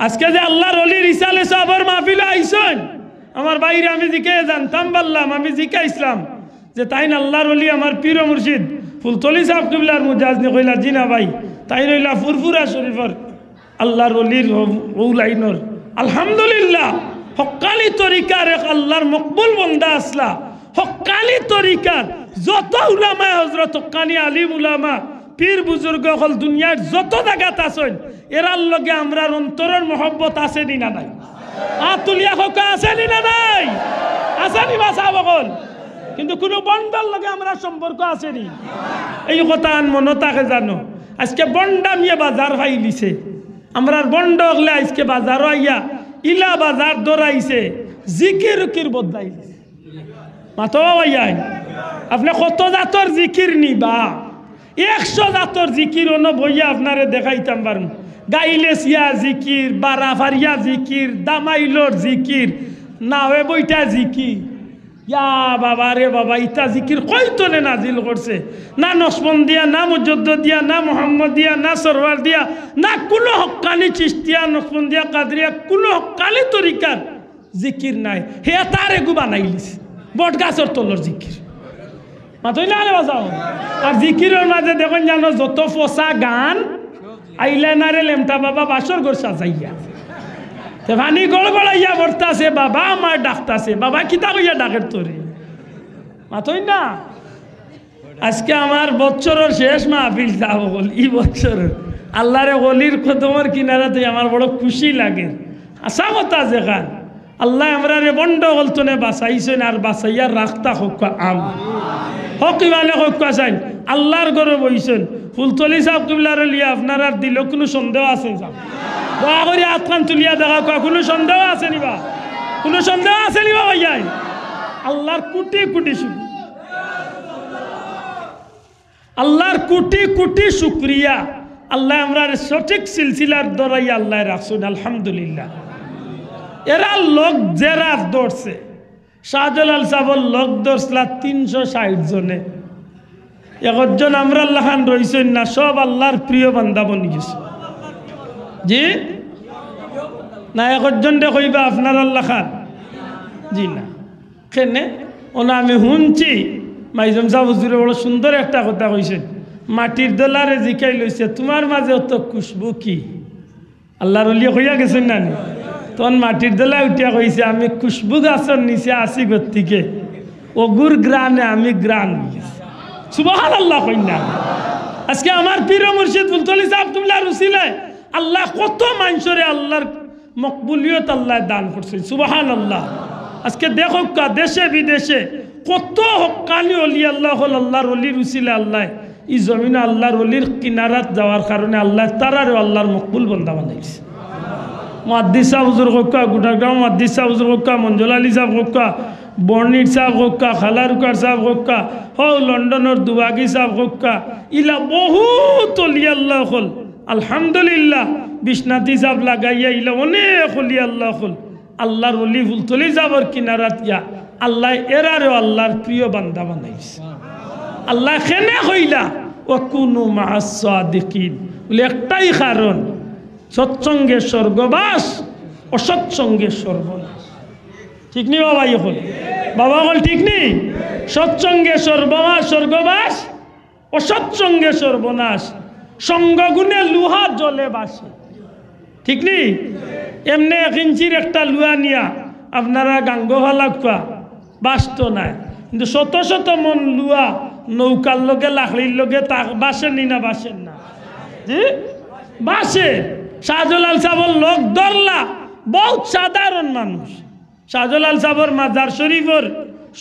আজকে যে আল্লাহর অলির ইসালে সাহাবার মাহফিলে আইসন আমার বাইরে আমি জিকে জানতাম বললাম আমি জিকা ইসলাম যে তাই না আল্লাহর অলি আমার পীর মুর্শিদ ফুলতলি সাহেব কিবলার মুজাজনি কইলা জিনা ভাই তাই রইলা ফুরফুরা শরীফর আল্লাহর অলির ও লাইনর আলহামদুলিল্লাহ হক্কালি তরিকার এক আল্লাহর মকবুল বন্দা আসলা হক্কালি তরিকার যত উলামা হযরত হক্কানি আলিম উলামা পীর বুজুর্গ হল দুনিয়ার যত জায়গাত আছেন এরার লগে আমরার অন্তরের মহব্বত আছে নি না নাই আতুলিয়া হকা আছে নি না নাই আসেনি বাসা বকল কিন্তু কোনো বন্ডার লগে আমরা সম্পর্ক আছে নি এই কথা আন মনে থাকে জানো আজকে বন্ডামিয়ে বাজার ফাইলিছে আমরার বন্ড হলে আজকে বাজারও আইয়া ইলা বাজার দৌড়াইছে জিকির উকির বদলাইছে মাতো আইয়াই আপনি কত জাতর জিকির নিবা 100 জাতর জিকির অন্য বইয়া আপনারে দেখাইতাম পারুন গাইলেসিয়া জিকির বারাফারিয়া জিকির দামাইলোর জিকির নাওয়ে বইটা জিকির ইয়া বাবা রে বাবা ইতা জিকির কয়তনে নাজিল করছে না নসবন্দিয়া না মুজদ্দিয়া না মোহাম্মদিয়া না সরওয়ার দিয়া না কোনো হক্কানি চিস্তিয়া নসবন্দিয়া কাদরিয়া কোনো হক্কানি তরিকার জিকির নাই হে তার এগু বানাইলিস বট গাছর তলর জিকির মাতই না আলে বাজাও আর জিকিরের মাঝে দেখুন জানো যত ফসা গান আইলাইনারে লেমটা বাবা বাসর ঘর সাজাইয়া ভানি গড়গড়াইয়া বর্তাছে বাবা আমার ডাকতাছে বাবা কিতা কইয়া ডাকের তোরে মাতই না আজকে আমার বছরের শেষ মাহফিল যাব বল ই বছরের আল্লাহরে ওলির কদমের কিনারাতে আমার বড় খুশি লাগে আশা কথা যেখান আল্লাহ আমরা রে বন্ড গলতনে বাঁচাইছেন আর বাঁচাইয়া রাখতা হোক আম হক ইমানে হোক চাই আল্লাহর ঘরে বইছেন ফুলতলি সাহেব কিবলার লিয়া আপনার আর দিল কোনো সন্দেহ আছে সাহেব দয়া করে আতখান তুলিয়া দেখা কোনো সন্দেহ আছে নিবা কোনো সন্দেহ আছে নিবা ভাইয়াই আল্লাহর কোটি কোটি শুকরিয়া আল্লাহর কোটি কোটি শুকরিয়া আল্লাহ আমরা সঠিক সিলসিলার দরাই আল্লাহ রাখছেন আলহামদুলিল্লাহ। এরা লোক জেরা দৌড়ছে শাহজালাল সাহেবের লোক দৌড়ছিলা 360 জনে 1 জন আমরা আল্লাহ খান রইছেন না সব আল্লাহর প্রিয় বান্দা বনি গেছে জি না 1 জন কইবা আপনার আল্লাহ খান জি না কেনে ওনা আমি শুনছি মাইজম সাহেব হুজুরে বড় সুন্দর একটা কথা কইছেন মাটির দলারে জিকাই লইছে তোমার মাঝে অত খুশবু কি আল্লাহর ওলি কইয়া গেছেন না তখন মাটির দলা উঠিয়া কইছে আমি খুশবু গাছর নিচে আসি গতিকে অগুর গ্রানে আমি গ্রান সুবহানাল্লাহ কইনা আজকে আমার পীর মুর্শিদ ফুলতলি সাহেব কিবলার উসিলে আল্লাহ কত মানুষরে আল্লাহর মকবুলিয়ত আল্লাহ দান করছে সুবহানাল্লাহ। আজকে দেখো দেশে বিদেশে কত হক্কানি অলি আল্লাহ হল আল্লাহর অলির উসিলে আল্লাহ ই জমিনে আল্লাহর অলির কিনারাত যাওয়ার কারণে আল্লাহ তারারও আল্লাহর মকবুল বন্দা বানাইছে। মুহাদ্দিস সাহেব হুজুর হক্কা গুটাগ্রাম মুহাদ্দিস সাহেব হুজুর হক্কা মঞ্জুল আলী সাহেব হক্কা বর্ণির সাহেব হক্কা খালারুকার সাহেব হক্কা হও লন্ডনের দুবাগি সাহেব হক্কা ইলা বহুত অলি আল্লাহ হল আলহামদুলিল্লাহ বিশ্বনাথী সাহেব লাগাইয়া ইলা অনেক অলি আল্লাহ হল আল্লাহর অলি ফুলতলি যাবার কিনারাত ইয়া আল্লাহ এরারও আল্লাহর প্রিয় বান্দা বানাইছে আল্লাহ খেনে হইলা ওয়াকুনু মাআস সাদিকিন বলে একটাই কারণ সৎসঙ্গে স্বর্গবাস অসৎসঙ্গে সর্বনাশ ঠিক নেই বাবা এখন বাবা বল ঠিক নেই সৎসঙ্গে স্বর্গবাস অসৎসঙ্গে সর্বনাশ সঙ্গগুণে লুহা জলে বাসে ঠিক নেই এমনি 1 ইঞ্চির একটা লুহা নিয়া আপনারা গাঙ্গ ভালা খোয়া বাসত নাই কিন্তু শত শত মন লুহা নৌকার লগে লাকড়ির লগে তা বাসেন না বাসেন না জি বাসে শাহজালাল সাহেবের লোক ধরলা বহুত সাধারণ মানুষ শাহজালাল সাহেবের মাজার শরীফের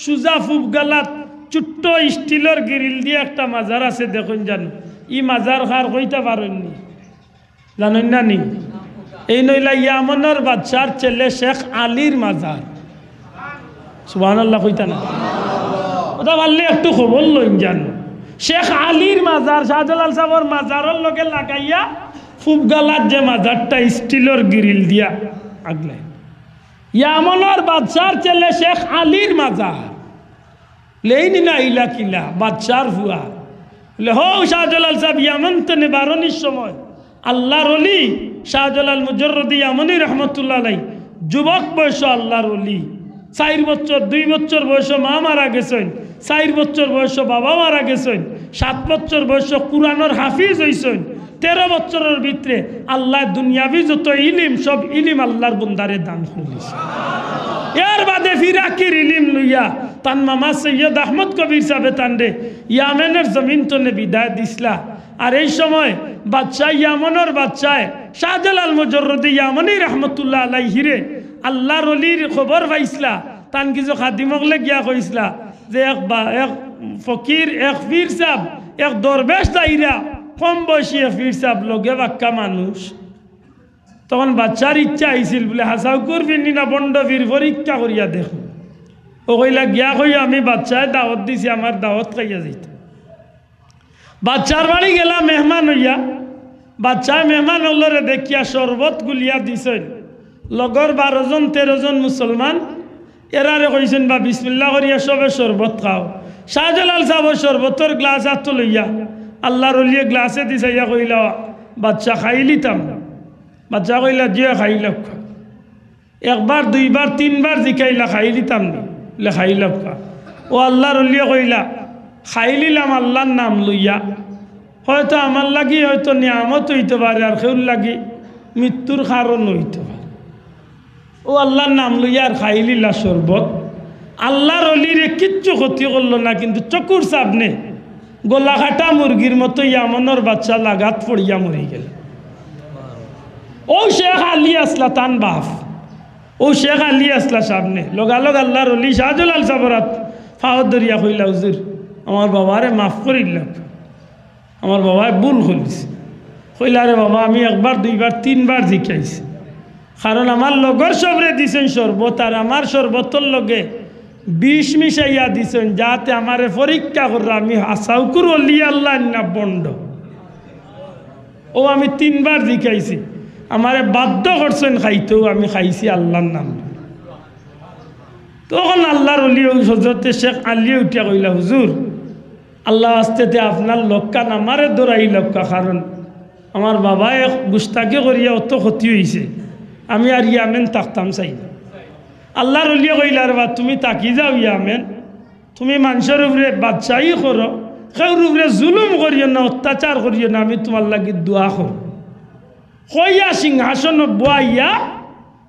সুজা ফুব গালাত ছোট্ট স্টিলের গ্রিল দিয়ে একটা মাজার আছে দেখুন জানো ই মাজার খার কইতে পারেননি জানেন না নি এই নইলা ইয়ামনের বাদশার ছেলে শেখ আলীর মাজার সুবহানাল্লাহ কইতা না ওটা বললে একটু খবর লইন জানো শেখ আলীর মাজার শাহজালাল সাহেবের মাজারের লগে লাগাইয়া ফুবগালার যে মাজারটা স্টিলের গ্রিল দিয়া আগলে ইয়ামনের বাদশার ছেলে শেখ আলীর মাজার লেইনি না ইলা কিলা বাদশার ফুয়া বলে হো শাহজালাল সাহেব ইয়ামন তো নিবারণের সময় আল্লাহর ওলি শাহজালাল মুজররদি ইয়ামনি রহমতুল্লাহ আলাইহি যুবক বয়স আল্লাহর ওলি 4 বছর 2 বছর বয়স মা মারা গেছেন 4 বছর বয়স বাবা মারা গেছেন 7 বছর বয়স কুরআনের হাফিজ হইছেন 13 বছরের ভিতরে আল্লাহ দুনিয়াবি যত ইলিম সব ইলিম আল্লাহর বন্দারে দান করেছে এর বাদে ফিরাকির ইলিম লইয়া তান মামা সৈয়দ আহমদ কবির সাহেব তান্ডে ইয়ামেনের জমিন তো বিদায় দিসলা আর এই সময় বাদশাহ ইয়ামনের বাদশাহ শাহজালাল মুজররদি ইয়ামনি রহমতুল্লাহ আলাইহি রে আল্লাহর ওলির খবর পাইছিলা তান কিছু খাদিমকলে গিয়া কইছিলা যে এক ফকির এক পীর সাহেব এক দরবেশ দাইরা কম বয়সী পীর সাহেব লগে বাক্কা মানুষ তখন বাচ্চার ইচ্ছা আইছিল বলে হাসাও করবি না বন্ড বীর পরীক্ষা করিয়া দেখো ও কইলা গিয়া কই আমি বাচ্চায় দাওয়াত দিছি আমার দাওয়াত খাইয়া যাইত বাচ্চার বাড়ি গেলা মেহমান হইয়া বাচ্চায় মেহমান হলরে দেখিয়া শরবত গুলিয়া দিছেন লগর 12 জন 13 জন মুসলমান এরারে কইছেন বা বিসমিল্লাহ করিয়া সবে শরবত খাও শাহজালাল সাহেব শরবতর গ্লাস হাত লইয়া আল্লাহর ওলিয়ে গ্লাসে দিছে ইয়া কইলা বাচ্চা খাইলিতাম বাচ্চা কইলা জিয়া খাইল একবার 2 বার 3 বার জিকাইলা খাইলিতাম লে খাইল ও আল্লাহর ওলিয়ে কইলা খাইলিলাম আল্লাহর নাম লইয়া হয়তো আমার লাগি হয়তো নিয়ামত হইতে পারে আর কেউর লাগি মৃত্যুর কারণ হইতে পারে ও আল্লাহর নাম লইয়া আর খাইলিলা শরবত আল্লাহর ওলিরে কিচ্ছু ক্ষতি করলো না কিন্তু চকুর সামনে গোলা কাটা মুরগির মতো ইয়ামনের বাচ্চা লাগাত পড়িয়া মরি গেল ও শেখ আলী আসলা তান বাপ ও শেখ আলী আসলা সামনে লগালগ আল্লাহর ওলি শাহজালাল সাবরাত ফাওয়াত দরিয়া কইলা হুজুর আমার বাবারে মাফ করিল আমার বাবায় ভুল করিস কইলা রে বাবা আমি একবার 2 বার 3 বার জিকাইছি কারণ আমার লগর সবরে দিছেন শরবত আর আমার শরবতর লগে 20 মিশাইয়া দিছেন যাতে আমারে পরীক্ষা কররা আমি হাসাউকুর অলি আল্লাহ না বন্ড ও আমি 3 বার জিকাইছি আমারে বাধ্য করছেন খাইতেও আমি খাইছি আল্লাহর নাম তখন আল্লাহর ওলি হযরতে শেখ আলী উঠিয়া কইলা হুজুর আল্লাহ আস্তেতে আপনার লক্কা আমারে দৌড়াই লক্কা কারণ আমার বাবা এক গুস্তাকে করিয়া অত ক্ষতি হয়েছে আমি আর ইয়ামেন তাকতাম চাই না আল্লাহর ওলিয়ে কইলা রে বা তুমি তাকি যাও ইয়ামেন তুমি মানুষের উপরে বাদশাহী করো কেউর উপরে জুলুম করিও না অত্যাচার করিও না আমি তোমার লাগি দোয়া করো কইয়া সিংহাসন বইয়া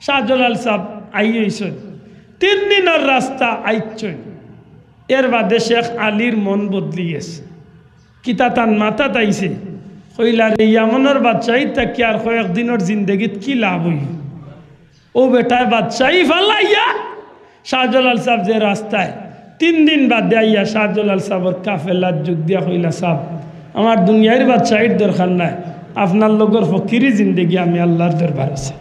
শাহজালাল সাহেব আইয়েছেন 3 দিনের রাস্তা আইছেন এর বাদে শেখ আলীর মন বদলি গেছে কিতা তান মাথা তাইছে কইলা রে ইয়ামনের বাদশাহী তাকি আর কয়েক দিনের জিন্দগিত কি লাভ হই ও বেটায় বাদশাহী ফালাইয়া শাহজালাল সাহেব যে রাস্তায় 3 দিন বাদে আইয়া শাহজালাল সাহেবের কাফেলার যুগ দিয়া কইলা সাহেব আমার দুনিয়ার বাদশাহীর দরকার নাই আপনার লগর ফকিরি জিন্দগি আমি আল্লাহর দরবার আছে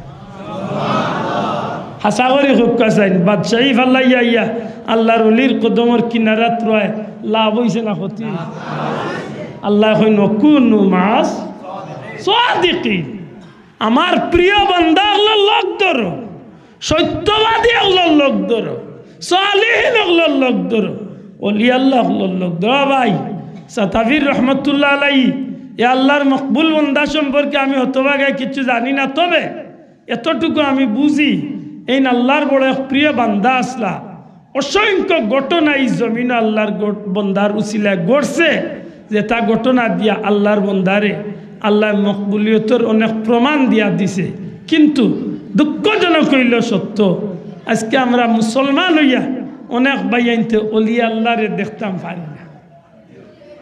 হাসা করি হুক্কা চাইন বাদশাহী ফালাইয়া ইয়া আল্লাহর ওলির কদমর কিনারাত রয় লাভ হইছে না ক্ষতি আল্লাহ কই নকুনু মাস সাদিকিন আমার প্রিয় বান্দা আল্লাহর লোক ধরো সত্যবাদী আল্লাহর লোক ধরো সালিহিন আল্লাহর লোক ধরো ওলি আল্লাহ আল্লাহর লোক ধরো ভাই সাতাফির রহমতুল্লাহ আলাই এ আল্লাহর মকবুল বন্দা সম্পর্কে আমি হতভাগায় কিছু জানি না, তবে এতটুকু আমি বুঝি এই আল্লাহর বড় এক প্রিয় বান্দা আসলা অসংখ্য ঘটনা এই জমিন আল্লাহর বন্দার উসিলায় গড়ছে, যে তা ঘটনা দিয়া আল্লাহর বন্দারে আল্লাহ মকবুলিয়তর অনেক প্রমাণ দিয়া দিছে। কিন্তু দুঃখজনক হইল সত্য, আজকে আমরা মুসলমান হইয়া অনেক বাইয়াইনতে অলিয়া আল্লাহরে দেখতাম পারি না।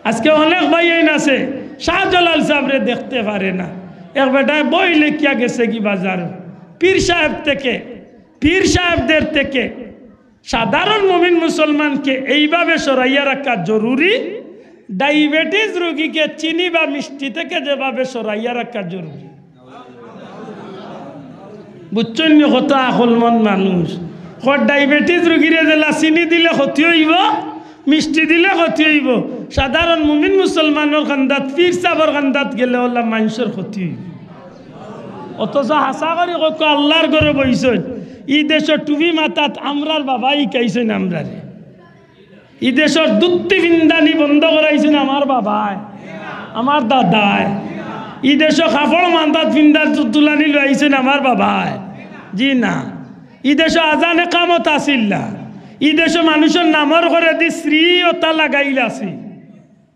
আজকে অনেক বাইয়াইন আছে শাহজালাল সাহেবরে দেখতে পারে না। এক বেটায় বই লেখিয়া গেছে কি বাজার, পীর সাহেবদের থেকে সাধারণ মুমিন মুসলমানকে এইভাবে সরাইয়া রাখা জরুরি, ডায়াবেটিস রোগীকে চিনি বা মিষ্টি থেকে যেভাবে সরাইয়া রাখা জরুরি। বুঝছেন কত আকলমন মানুষ। ডায়াবেটিস রোগীরে জেলা চিনি দিলে ক্ষতি হইব, মিষ্টি দিলে ক্ষতি হইব, সাধারণ মুমিন মুসলমানের কান্দাত পীর সাহেবের কান্দাত গেলে ওলা মানুষের ক্ষতি হইব। অথচ হাসা করি কক আল্লাহর ঘরে বইছেন, ই দেশের টুবি মাথাত আমরার বাবা ইকাইছেন আমরারে, ই দেশের দুত্তি বিন্দানি বন্ধ করাইছেন আমার বাবায়, আমার দাদায়, ই দেশের কাপড় মাথাত বিন্দার তুলানি লাইছেন আমার বাবায়। জি না, ই দেশে আজানে কামত আসিল না, ই দেশে মানুষের নামর ঘরে দি শ্রী ওতা লাগাইল আছে,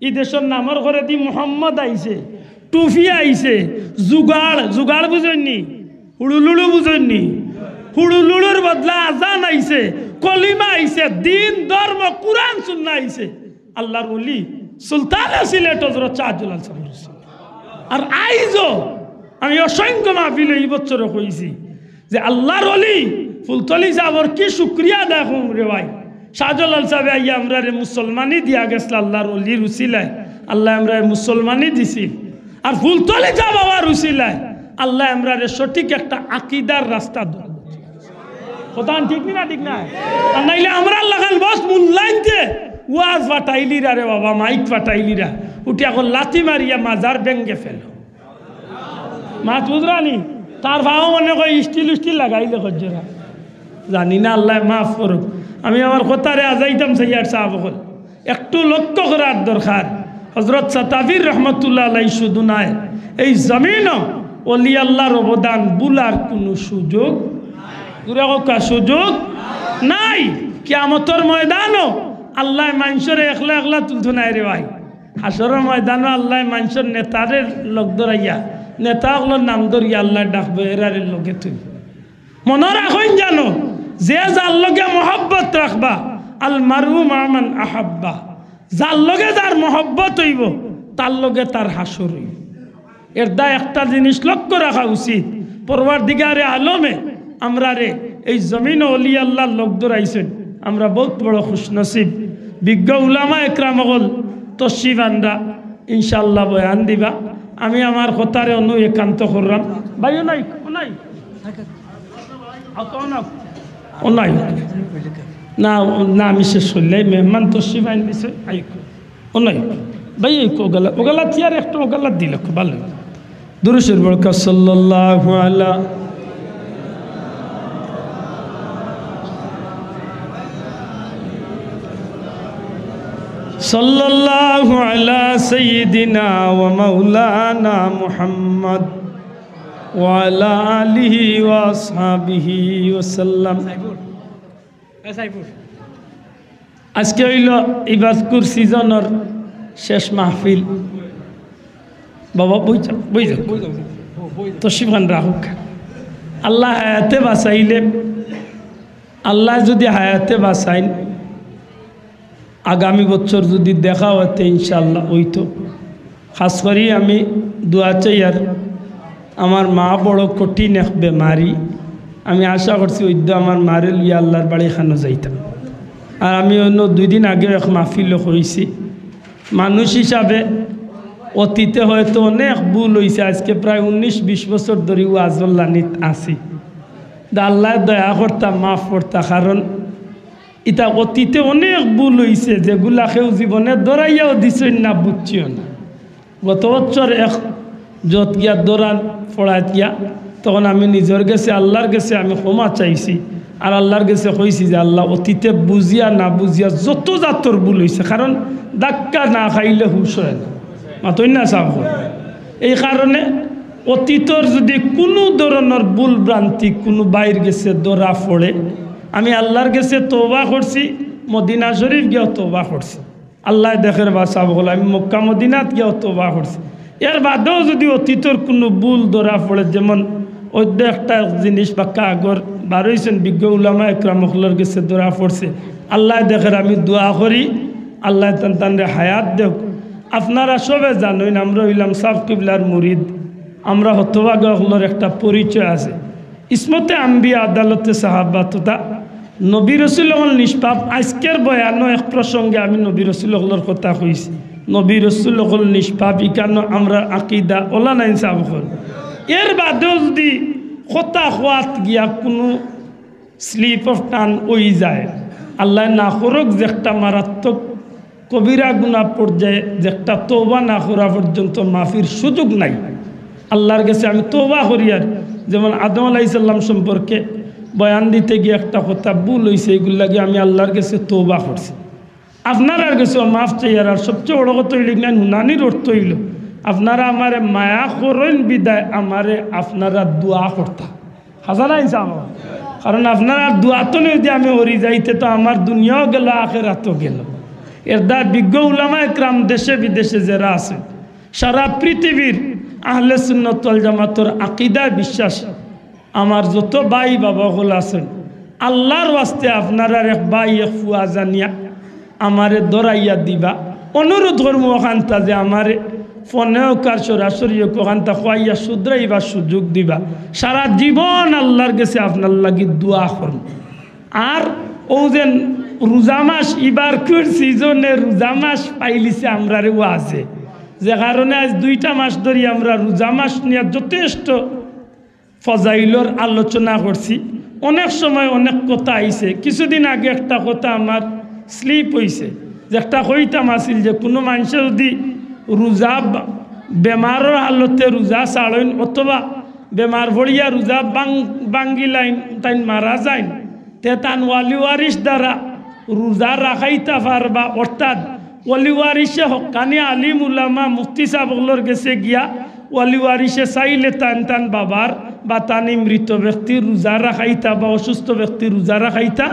ই দেশের নামর ঘরে দি মোহাম্মদ আইছে, টুফি আইছে, জুগাড় বুঝেননি, হুড়ুলুড়ু বুঝেননি, হুড়ুলুড়ুর বদলা আজান আইছে, কলিমা আইছে, দিন ধর্ম কুরআন সুন্নাহ আইছে। আল্লাহর ওলি সুলতান সিলেট হযরত শাহজালাল সাহেব। আর আইজো আমি অসংখ্য মাহফিলে এই বছরে কইছি যে আল্লাহর ওলি ফুলতলি সাহেবর কি শুকরিয়া আদায় করুম রে ভাই। শাহজালাল সাহেব আইয়া আমরা রে মুসলমানি দিয়া গেছিল, আল্লাহর ওলির উসিলায় আল্লাহ আমরা মুসলমানি দিছিল। আর ফুলতলি সাহেব আমার উসিলায় আল্লাহ আমরা রে সঠিক একটা আকীদার রাস্তা দেয়। কথা ঠিক না? ঠিক না? আর নাইলে আমরা লাগান বস মূল্যায়নতে ওয়াজ ফাটাইলিরা রে বাবা, মাইক ফাটাইলিরা উঠে এখন লাথি মারিয়া মাজার ভেঙ্গে ফেল। মাছ বুঝরানি তার ভাও মনে কয় স্টিল লাগাইলে হজ্জরা জানি না, আল্লাহ মাফ করুক। আমি আমার কথারে আজাইতাম সৈয়াদ সাহেব হল একটু লক্ষ্য করার দরকার। হজরত সাতাফির রহমতুল্লাহ আলাই শুধু নাই, এই জমিনও অলি আল্লাহর অবদান বুলার কোনো সুযোগ নাই। কিয়ামতের ময়দানও আল্লাহ মানুষের একলা একলা তুলতো নাই রে ভাই। হাসরের ময়দানও আল্লাহ মানুষের নেতারের লোক ধরাইয়া নেতাগুলোর নাম ধরিয়া আল্লাহ ডাকবে, এরারের লোকে তুই মনে রাখুন জানো, যে যার লগে মহব্বত রাখবা আল মারু মান আহাব্বা, যার লগে যার মহব্বত হইব তার লগে তার হাসর হইব। এর দায় একটা জিনিস লক্ষ্য রাখা উচিত, পরওয়ারদিগারে আলমে আমরা রে এই জমিন অলি আল্লাহর লোক ধরাইছেন, আমরা বহুত বড় খুশনসিব। বিজ্ঞ উলামা একরাম হল তশরিফ আনরা ইনশাআল্লাহ বয়ান দিবা। আমি আমার কথারে অনু একান্ত করলাম। ভাইও নাই নাই না না, আমি শেষ করলে মেহমান তশরিফ আইন দিছে নাই ভাই ওগালা থিয়ার একটা ওগালা দিল খুব ভালো। দুরূদের বরকত সাল্লাল্লাহু আলা সাল্লাল্লাহু আলা সাইয়্যিদিনা ওয়া মাওলানা মুহাম্মদ ওয়া আলা আলিহি ওয়া আসহাবিহি ওয়া সাল্লাম। আজকে হইল ইবাদকুর সিজনের শেষ মাহফিল। বাবা বই যাও তো শিবান রাহুক। আল্লাহ হায়াতে বাঁচাইলে, আল্লাহ যদি হায়াতে বাঁচাইন আগামী বছর যদি দেখা হতে ইনশাল্লাহ হইতো। খাস করি আমি দোয়া চাই, আর আমার মা বড় কঠিন এক বেমারি, আমি আশা করছি ওই আমার মারে লিয়া আল্লাহর বাড়ি খানো যাইতাম। আর আমি অন্য 2 দিন আগে এক মাহফিল হয়েছি। মানুষ হিসাবে অতীতে হয়তো অনেক ভুল হয়েছে, আজকে প্রায় 19-20 বছর ধরে ওয়াজল্লানিত আছি। আল্লাহ দয়া করতা মাফ করতা, কারণ এটা অতীতে অনেক ভুল হয়েছে যেগুলা কেউ জীবনে দৌড়াইয়াও দিছেন না, বুঝছিও না। গত বছর এক যত গিয়া দৌড়ান পড়াত গিয়া, তখন আমি নিজের গেছে আল্লাহর গেছে আমি ক্ষমা চাইছি। আর আল্লাহর কাছে কইছি যে আল্লাহ অতীতে বুঝিয়া না বুঝিয়া যত জাতর ভুল হয়েছে, কারণ ধাক্কা না খাইলে হুশ হয় না, মাতই না সাব। এই কারণে অতীতর যদি কোনো ধরনের ভুল ভ্রান্তি কোনো বাইর গেছে ধরা পড়ে, আমি আল্লাহর কাছে তওবা করছি, মদিনা শরীফ গিয়েও তওবা করছি, আল্লাহ দেখের বাসা বল, আমি মক্কা মদিনাত গিয়েও তওবা করছি। এর বাদেও যদি অতীতর কোনো ভুল ধরা পড়ে, যেমন অন্য একটা জিনিস বা কাগর বারোইছেন বিজ্ঞ উলামা একরামুল্লার কাছে ধরা পড়ছে, আল্লাহ দেখের আমি দোয়া করি আল্লাহ তানরে হায়াত দেখ। আপনারা সবে জানেন আমরা হইলাম সাফ কিবলার মুরিদ, আমরা হতভাগ্যগুলোর একটা পরিচয় আছে, ইসমতে আম্বিয়া আদালতে সাহাবা তথা নবী রসুল্লাহর নিষ্পাপ। আজকের বয়ানও এক প্রসঙ্গে আমি নবী রসুল্লাহর কথা কইছি, নবী রসুল্লাহর নিষ্পাপ ইকান আমরা আকিদা ওলা নাই সাব হল। এর বাদেও যদি কথা খোয়াত গিয়া কোনো স্লিপ অফ টান ওই যায়, আল্লাহ না করুক যে একটা মারাত্মক কবিরা গুনাহ পর্যায়ে যে একটা তওবা না করা পর্যন্ত মাফির সুযোগ নাই। আল্লাহর কাছে আমি তওবা করি। আর যেমন আদম আলাইহিস সালাম সম্পর্কে বয়ান দিতে গিয়ে একটা কথা ভুল হয়েছে, এইগুলো লাগে আমি আল্লাহর কাছে তওবা করছি। আপনার কাছেও মাফ চাই। আর সবচেয়ে বড় কথা হইল না, হুনানির অর্থ হইল আপনারা আমারে মায়া করেন বিদায় আমারে আপনারা দোয়া করতা হাজারা হিসাব। কারণ আপনারা দোয়া তো নেই যে আমি হরি যাইতে, তো আমার দুনিয়াও গেল আখিরাতও গেল। এর দ্বারা বিজ্ঞ উলামা একরাম দেশে বিদেশে যারা আছেন, সারা পৃথিবীর আহলে সুন্নাত ওয়াল জামাতের আকীদায় বিশ্বাস, আমার যত ভাই বাবা হল আছেন, আল্লাহর ওয়াস্তে আপনারা এক ভাই এক ফুয়া জানিয়া আমারে দরাইয়া দিবা, অনুরোধ ধর্ম ওখানটা যে আমারে ফোনেও কার সরাসরি ওখানটা খোয়াইয়া শুধরাইবা সুযোগ দিবা। সারা জীবন আল্লাহর কাছে আপনার লাগি দোয়া করুন। আর ও যে রোজা মাস ইবার সিজনে রোজা মাস পাইলিছে আমরারে ও আছে, যে কারণে আজ 2টা মাস ধরে আমরা রোজা মাস নিয়ে যথেষ্ট ফজাইলর আলোচনা করছি। অনেক সময় অনেক কথা আইছে। কিছুদিন আগে একটা কথা আমার স্লিপ হয়েছে, যে একটা কইতাম আসিল যে কোনো মানুষে যদি রোজা বেমারের হালতে রোজা ছাড়েন অথবা বেমার ভরিয়া রোজা বাঙ্গিলাইন তাই মারা যায়, তে তান ওয়ালিওয়ারিস দ্বারা রোজা রাখাইতে পারবা। অর্থাৎ ওয়ালিওয়ারিসে হকানি আলিম উলামা মুফতি সাহেবগুলোর গেছে গিয়া ওয়ালিওয়ারিসে চাইলে টান বাবার বা তানি মৃত ব্যক্তির রোজা রাখাইতা বা অসুস্থ ব্যক্তির রোজা রাখাইতা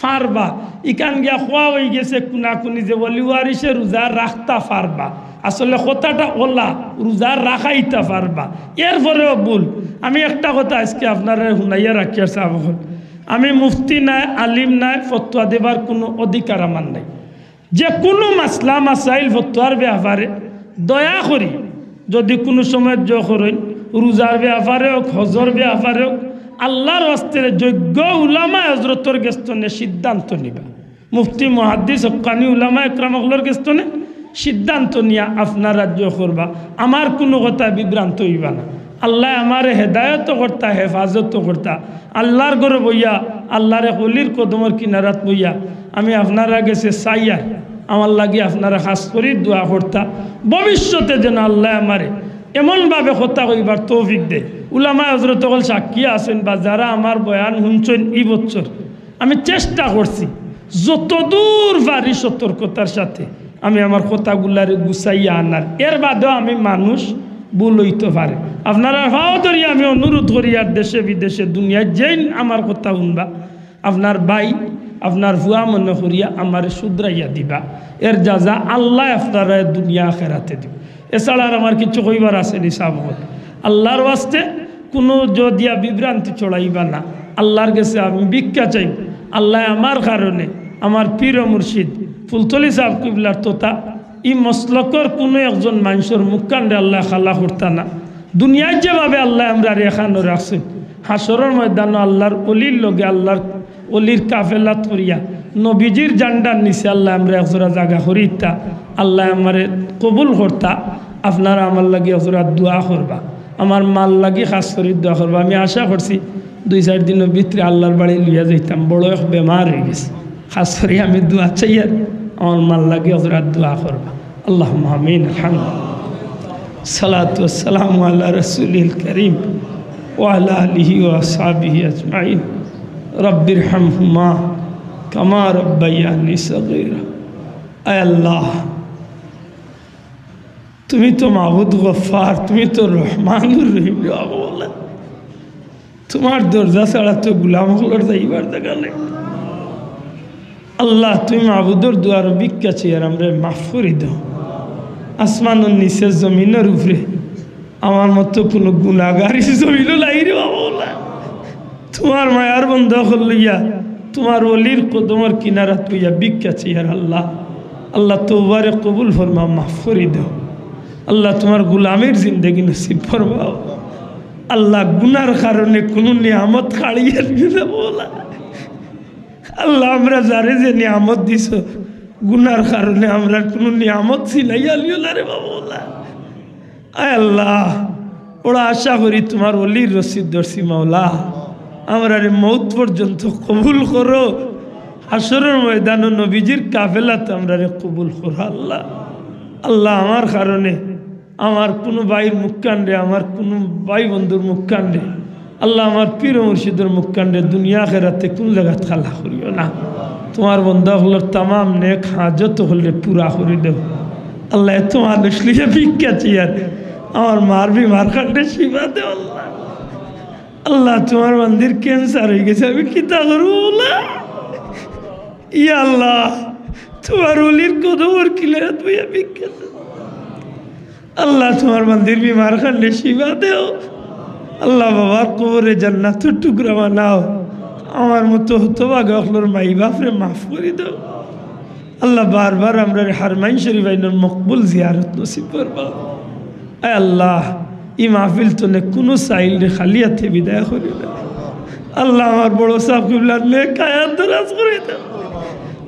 পারবা। ইকান গিয়া খোয়া হয়ে গেছে কুনাকুনি যে ওয়ালিওয়ারিসে রোজা রাখতা পারবা। আসলে কথাটা ওলা রোজা রাখাইতা পারবা, এরপরেও ভুল। আমি একটা কথা আজকে আপনারা শুনাইয়া রাখিয়া চাব, আমি মুফতি নাই, আলিম নাই, ফতোয়া দেবার কোনো অধিকার আমার নাই। যে কোনো মাসলা মাসাইল ফতোয়ার ব্যাপারে দয়া করি যদি কোনো সময় করেন, রোজার ব্যাপারে হোক, হজর ব্যাপারে হোক, আল্লাহর হস্তে যোগ্য উলামা হজরতর গেস্তনে সিদ্ধান্ত নিবা। মুফতি মুহাদ্দিস হক্কানি উলামা একরামগুলোর গেস্তনে সিদ্ধান্ত নিয়া আপনার রাজ্য করবা। আমার কোনো কথা বিভ্রান্ত হইবা না। আল্লাহ আমার হেদায়ত করতা, হেফাজত করতা। আল্লাহর ঘরে বইয়া, আল্লাহর হলির কদমর কিনারাত বইয়া আমি আপনারা গেছে চাইয়া আমার লাগে আপনারা খাস করি দোয়া করতা, ভবিষ্যতে যেন আল্লাহ আমারে এমনভাবে কথা কইবার তৌফিক দে। উলামা হজরত হল সাক্ষী আছেন বা যারা আমার বয়ান শুনছেন এই বছর, আমি চেষ্টা করছি যতদূর পারি সতর্কতার সাথে আমি আমার কথাগুলারে গুছাইয়া আনার। এর বাদেও আমি মানুষ ভুল হইতে পারে। আপনারা ভাও ধরি আমি অনুরোধ করি, আর দেশে বিদেশে দুনিয়ায় যেই আমার কথা শুনবা আপনার ভাই আপনার ভুয়া মনে করিয়া আমার শুধরাইয়া দিবা। এর যা আল্লাহ আপনারা দুনিয়া আখেরাতে দিব। এছাড়া আর আমার কিছু কইবার আছে নি সাবত। আল্লাহর ওয়াস্তে কোনো যদিয়া বিভ্রান্তি চড়াইবা না। আল্লাহর কাছে আমি ভিক্ষা চাই, আল্লাহ আমার কারণে আমার পীর মুর্শিদ ফুলতলি সাহেব কিবলার তোতা ই মসলকর কোনো একজন মানুষের মুখকাণ্ডে আল্লাহ খালা করতা না। দুনিয়ায় যেভাবে আল্লাহ আমরা রেখানো রাখছেন, হাসরের ময়দানও আল্লাহর অলির লগে আল্লাহর অলির কাফেলাত করিয়া নবীজির জান্ডার নিচে আল্লাহ আমরা একজোড়া জায়গা করিতা। আল্লাহ আমারে কবুল করতা। আপনারা আমার লাগে একজোড়া দোয়া করবা, আমার মাল লাগি খাস করি দোয়া করবা। আমি আশা করছি 2-4 দিনের ভিতরে আল্লাহর বাড়ি লইয়া যাইতাম। বড় এক বেমার হয়ে গেছে, খাস করি আমি দোয়া চাই আর আমার মাল লাগে একজোড়া দোয়া করবা। আল্লাহুম্মা আমিন। আলহামদুলিল্লাহ, সালাতু ওয়াসসালামু আলা রাসূলিল কারীম ওয়া আলা আলিহি ওয়া আসহাবিহি আজমাইন। রব্বির হামহুমা কামা রব্বায়ানি সগীরা। আয় আল্লাহ, তুমি তো মাবুদ গফফার, তুমি তো রহমানুর রহিম। তোমার দরজা ছাড়া তো গুলামগুলোর যাইবার দেখা নেই। আল্লাহ, তুমি মাবুদর দুয়ার ভিক্ষা চেয়ে আমরা মাফ করে দাও। আসমানের নিচে জমিনের উপরে আমার মতো কোনো গুণাগারী জমিনও নাই রে বাবা। তোমার মায়ার বন্ধ লইয়া তোমার অলির কদমর কিনারা তুইয়া ভিক্ষা চেয়ে আল্লাহ, আল্লাহ তওবারে কবুল ফরমা, মাফ করে দাও। আল্লাহ, তোমার গুলামের জিন্দগি নসিব ফরমাও। আল্লাহ, গুনার কারণে কোনো নিয়ামত খাড়িয়ে নিয়ে বলা। আল্লাহ, আমরা যারে যে নিয়ামত দিছ গুনার কারণে আমরা কোনো নিয়ামত ছিনাইয়া লিও না রে বাবা। আয় আল্লাহ, ওরা আশা করি তোমার অলির রসিদ দর্শি মাওলা, আমরা রে মৌত পর্যন্ত কবুল করো। হাসরের ময়দান ও নবীজির কাফেলাতে আমরা রে কবুল করো আল্লাহ। আল্লাহ, আমার কারণে আমার কোনো ভাইয়ের মুখ কাণ্ডে, আমার কোনো ভাই বন্ধুর মুখ কাণ্ডে, আল্লাহ আমার পীর মুর্শিদের মুখ কাণ্ডে দুনিয়া খেরাতে কোন জায়গায় খালা করিও না। তোমার বন্ধা হলোর তামাম নেক হাজত হলে পুরা করে দেও আল্লাহ। এত মানুষ লিখে ভিক্ষা চেয়ার আমার মার বিমার কাণ্ডে শিবা দেও আল্লাহ। আল্লাহ, তোমার মন্দির ক্যান্সার হয়ে গেছে, আমি কি তা করবো বলা? ইয়া আল্লাহ, তোমার অলির কদমর কিনারা তুইয়া ভিক্ষা দেও আল্লাহ। তোমার মন্দির বিমার কাণ্ডে শিবা দেও আল্লাহ। বাবার কবরে জান্নাতের টুকরা বানাও। আমার মতো হতভাগা হলোর মাই বাপরে মাফ করে দাও আল্লাহ। বারবার আমরা হারমাইন শরীফ আইনের মকবুল জিয়ারত নসিব করবা। আয় আল্লাহ, ই মাহফিল তো নে কোনো চাইল রে খালি হাতে বিদায় করি না আল্লাহ। আমার বড় সাহেব কিবলার নেক হায়াত দরাজ করে দাও।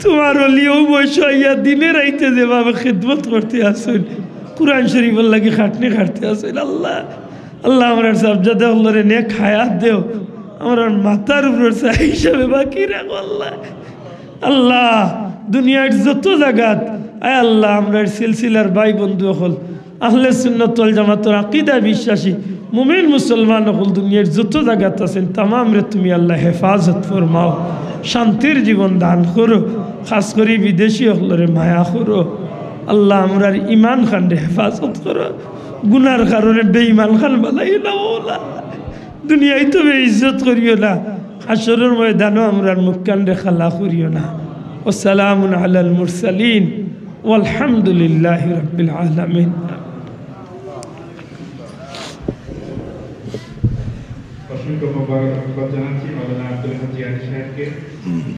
তোমার অলিও বয়স হইয়া দিনে রাইতে যেভাবে খিদমত করতে আসেন, কুরআন শরীফের লাগি খাটনি খাটতে আসেন আল্লাহ। আল্লাহ, আমরা সাবজাদা আল্লাহরে নেক হায়াত দেও। আমরা মাথার উপর চাই হিসাবে বাকি রাখো আল্লাহ। আল্লাহ, দুনিয়ার যত জায়গাত আয় আল্লাহ, আমরা সিলসিলার ভাই বন্ধু হল আহলে সুন্নাত ওয়াল জামাতের আকীদায় বিশ্বাসী মুমিন মুসলমান হল দুনিয়ার যত জায়গাত আছেন তামাম রে তুমি আল্লাহ হেফাজত ফরমাও, শান্তির জীবন দান করো। খাস করে বিদেশি হলরে মায়া করো আল্লাহ। আমরার ইমান খান্ডে হেফাজত করো, গুনার কারণে বেঈমান খান বালাই না ওলা। দুনিয়ায় তো বেইজ্জত করিও না, হাসরের ময়দানও আমরার মুখ কান্ডে খালা করিও না। ওয়াসসালামু আলাল মুরসালিন ওয়ালহামদুলিল্লাহি রাব্বিল আলামিন। অসংখ্য মোবারকবাদ জানাচ্ছি মাওলানা আব্দুল হাজি আলী সাহেবকে।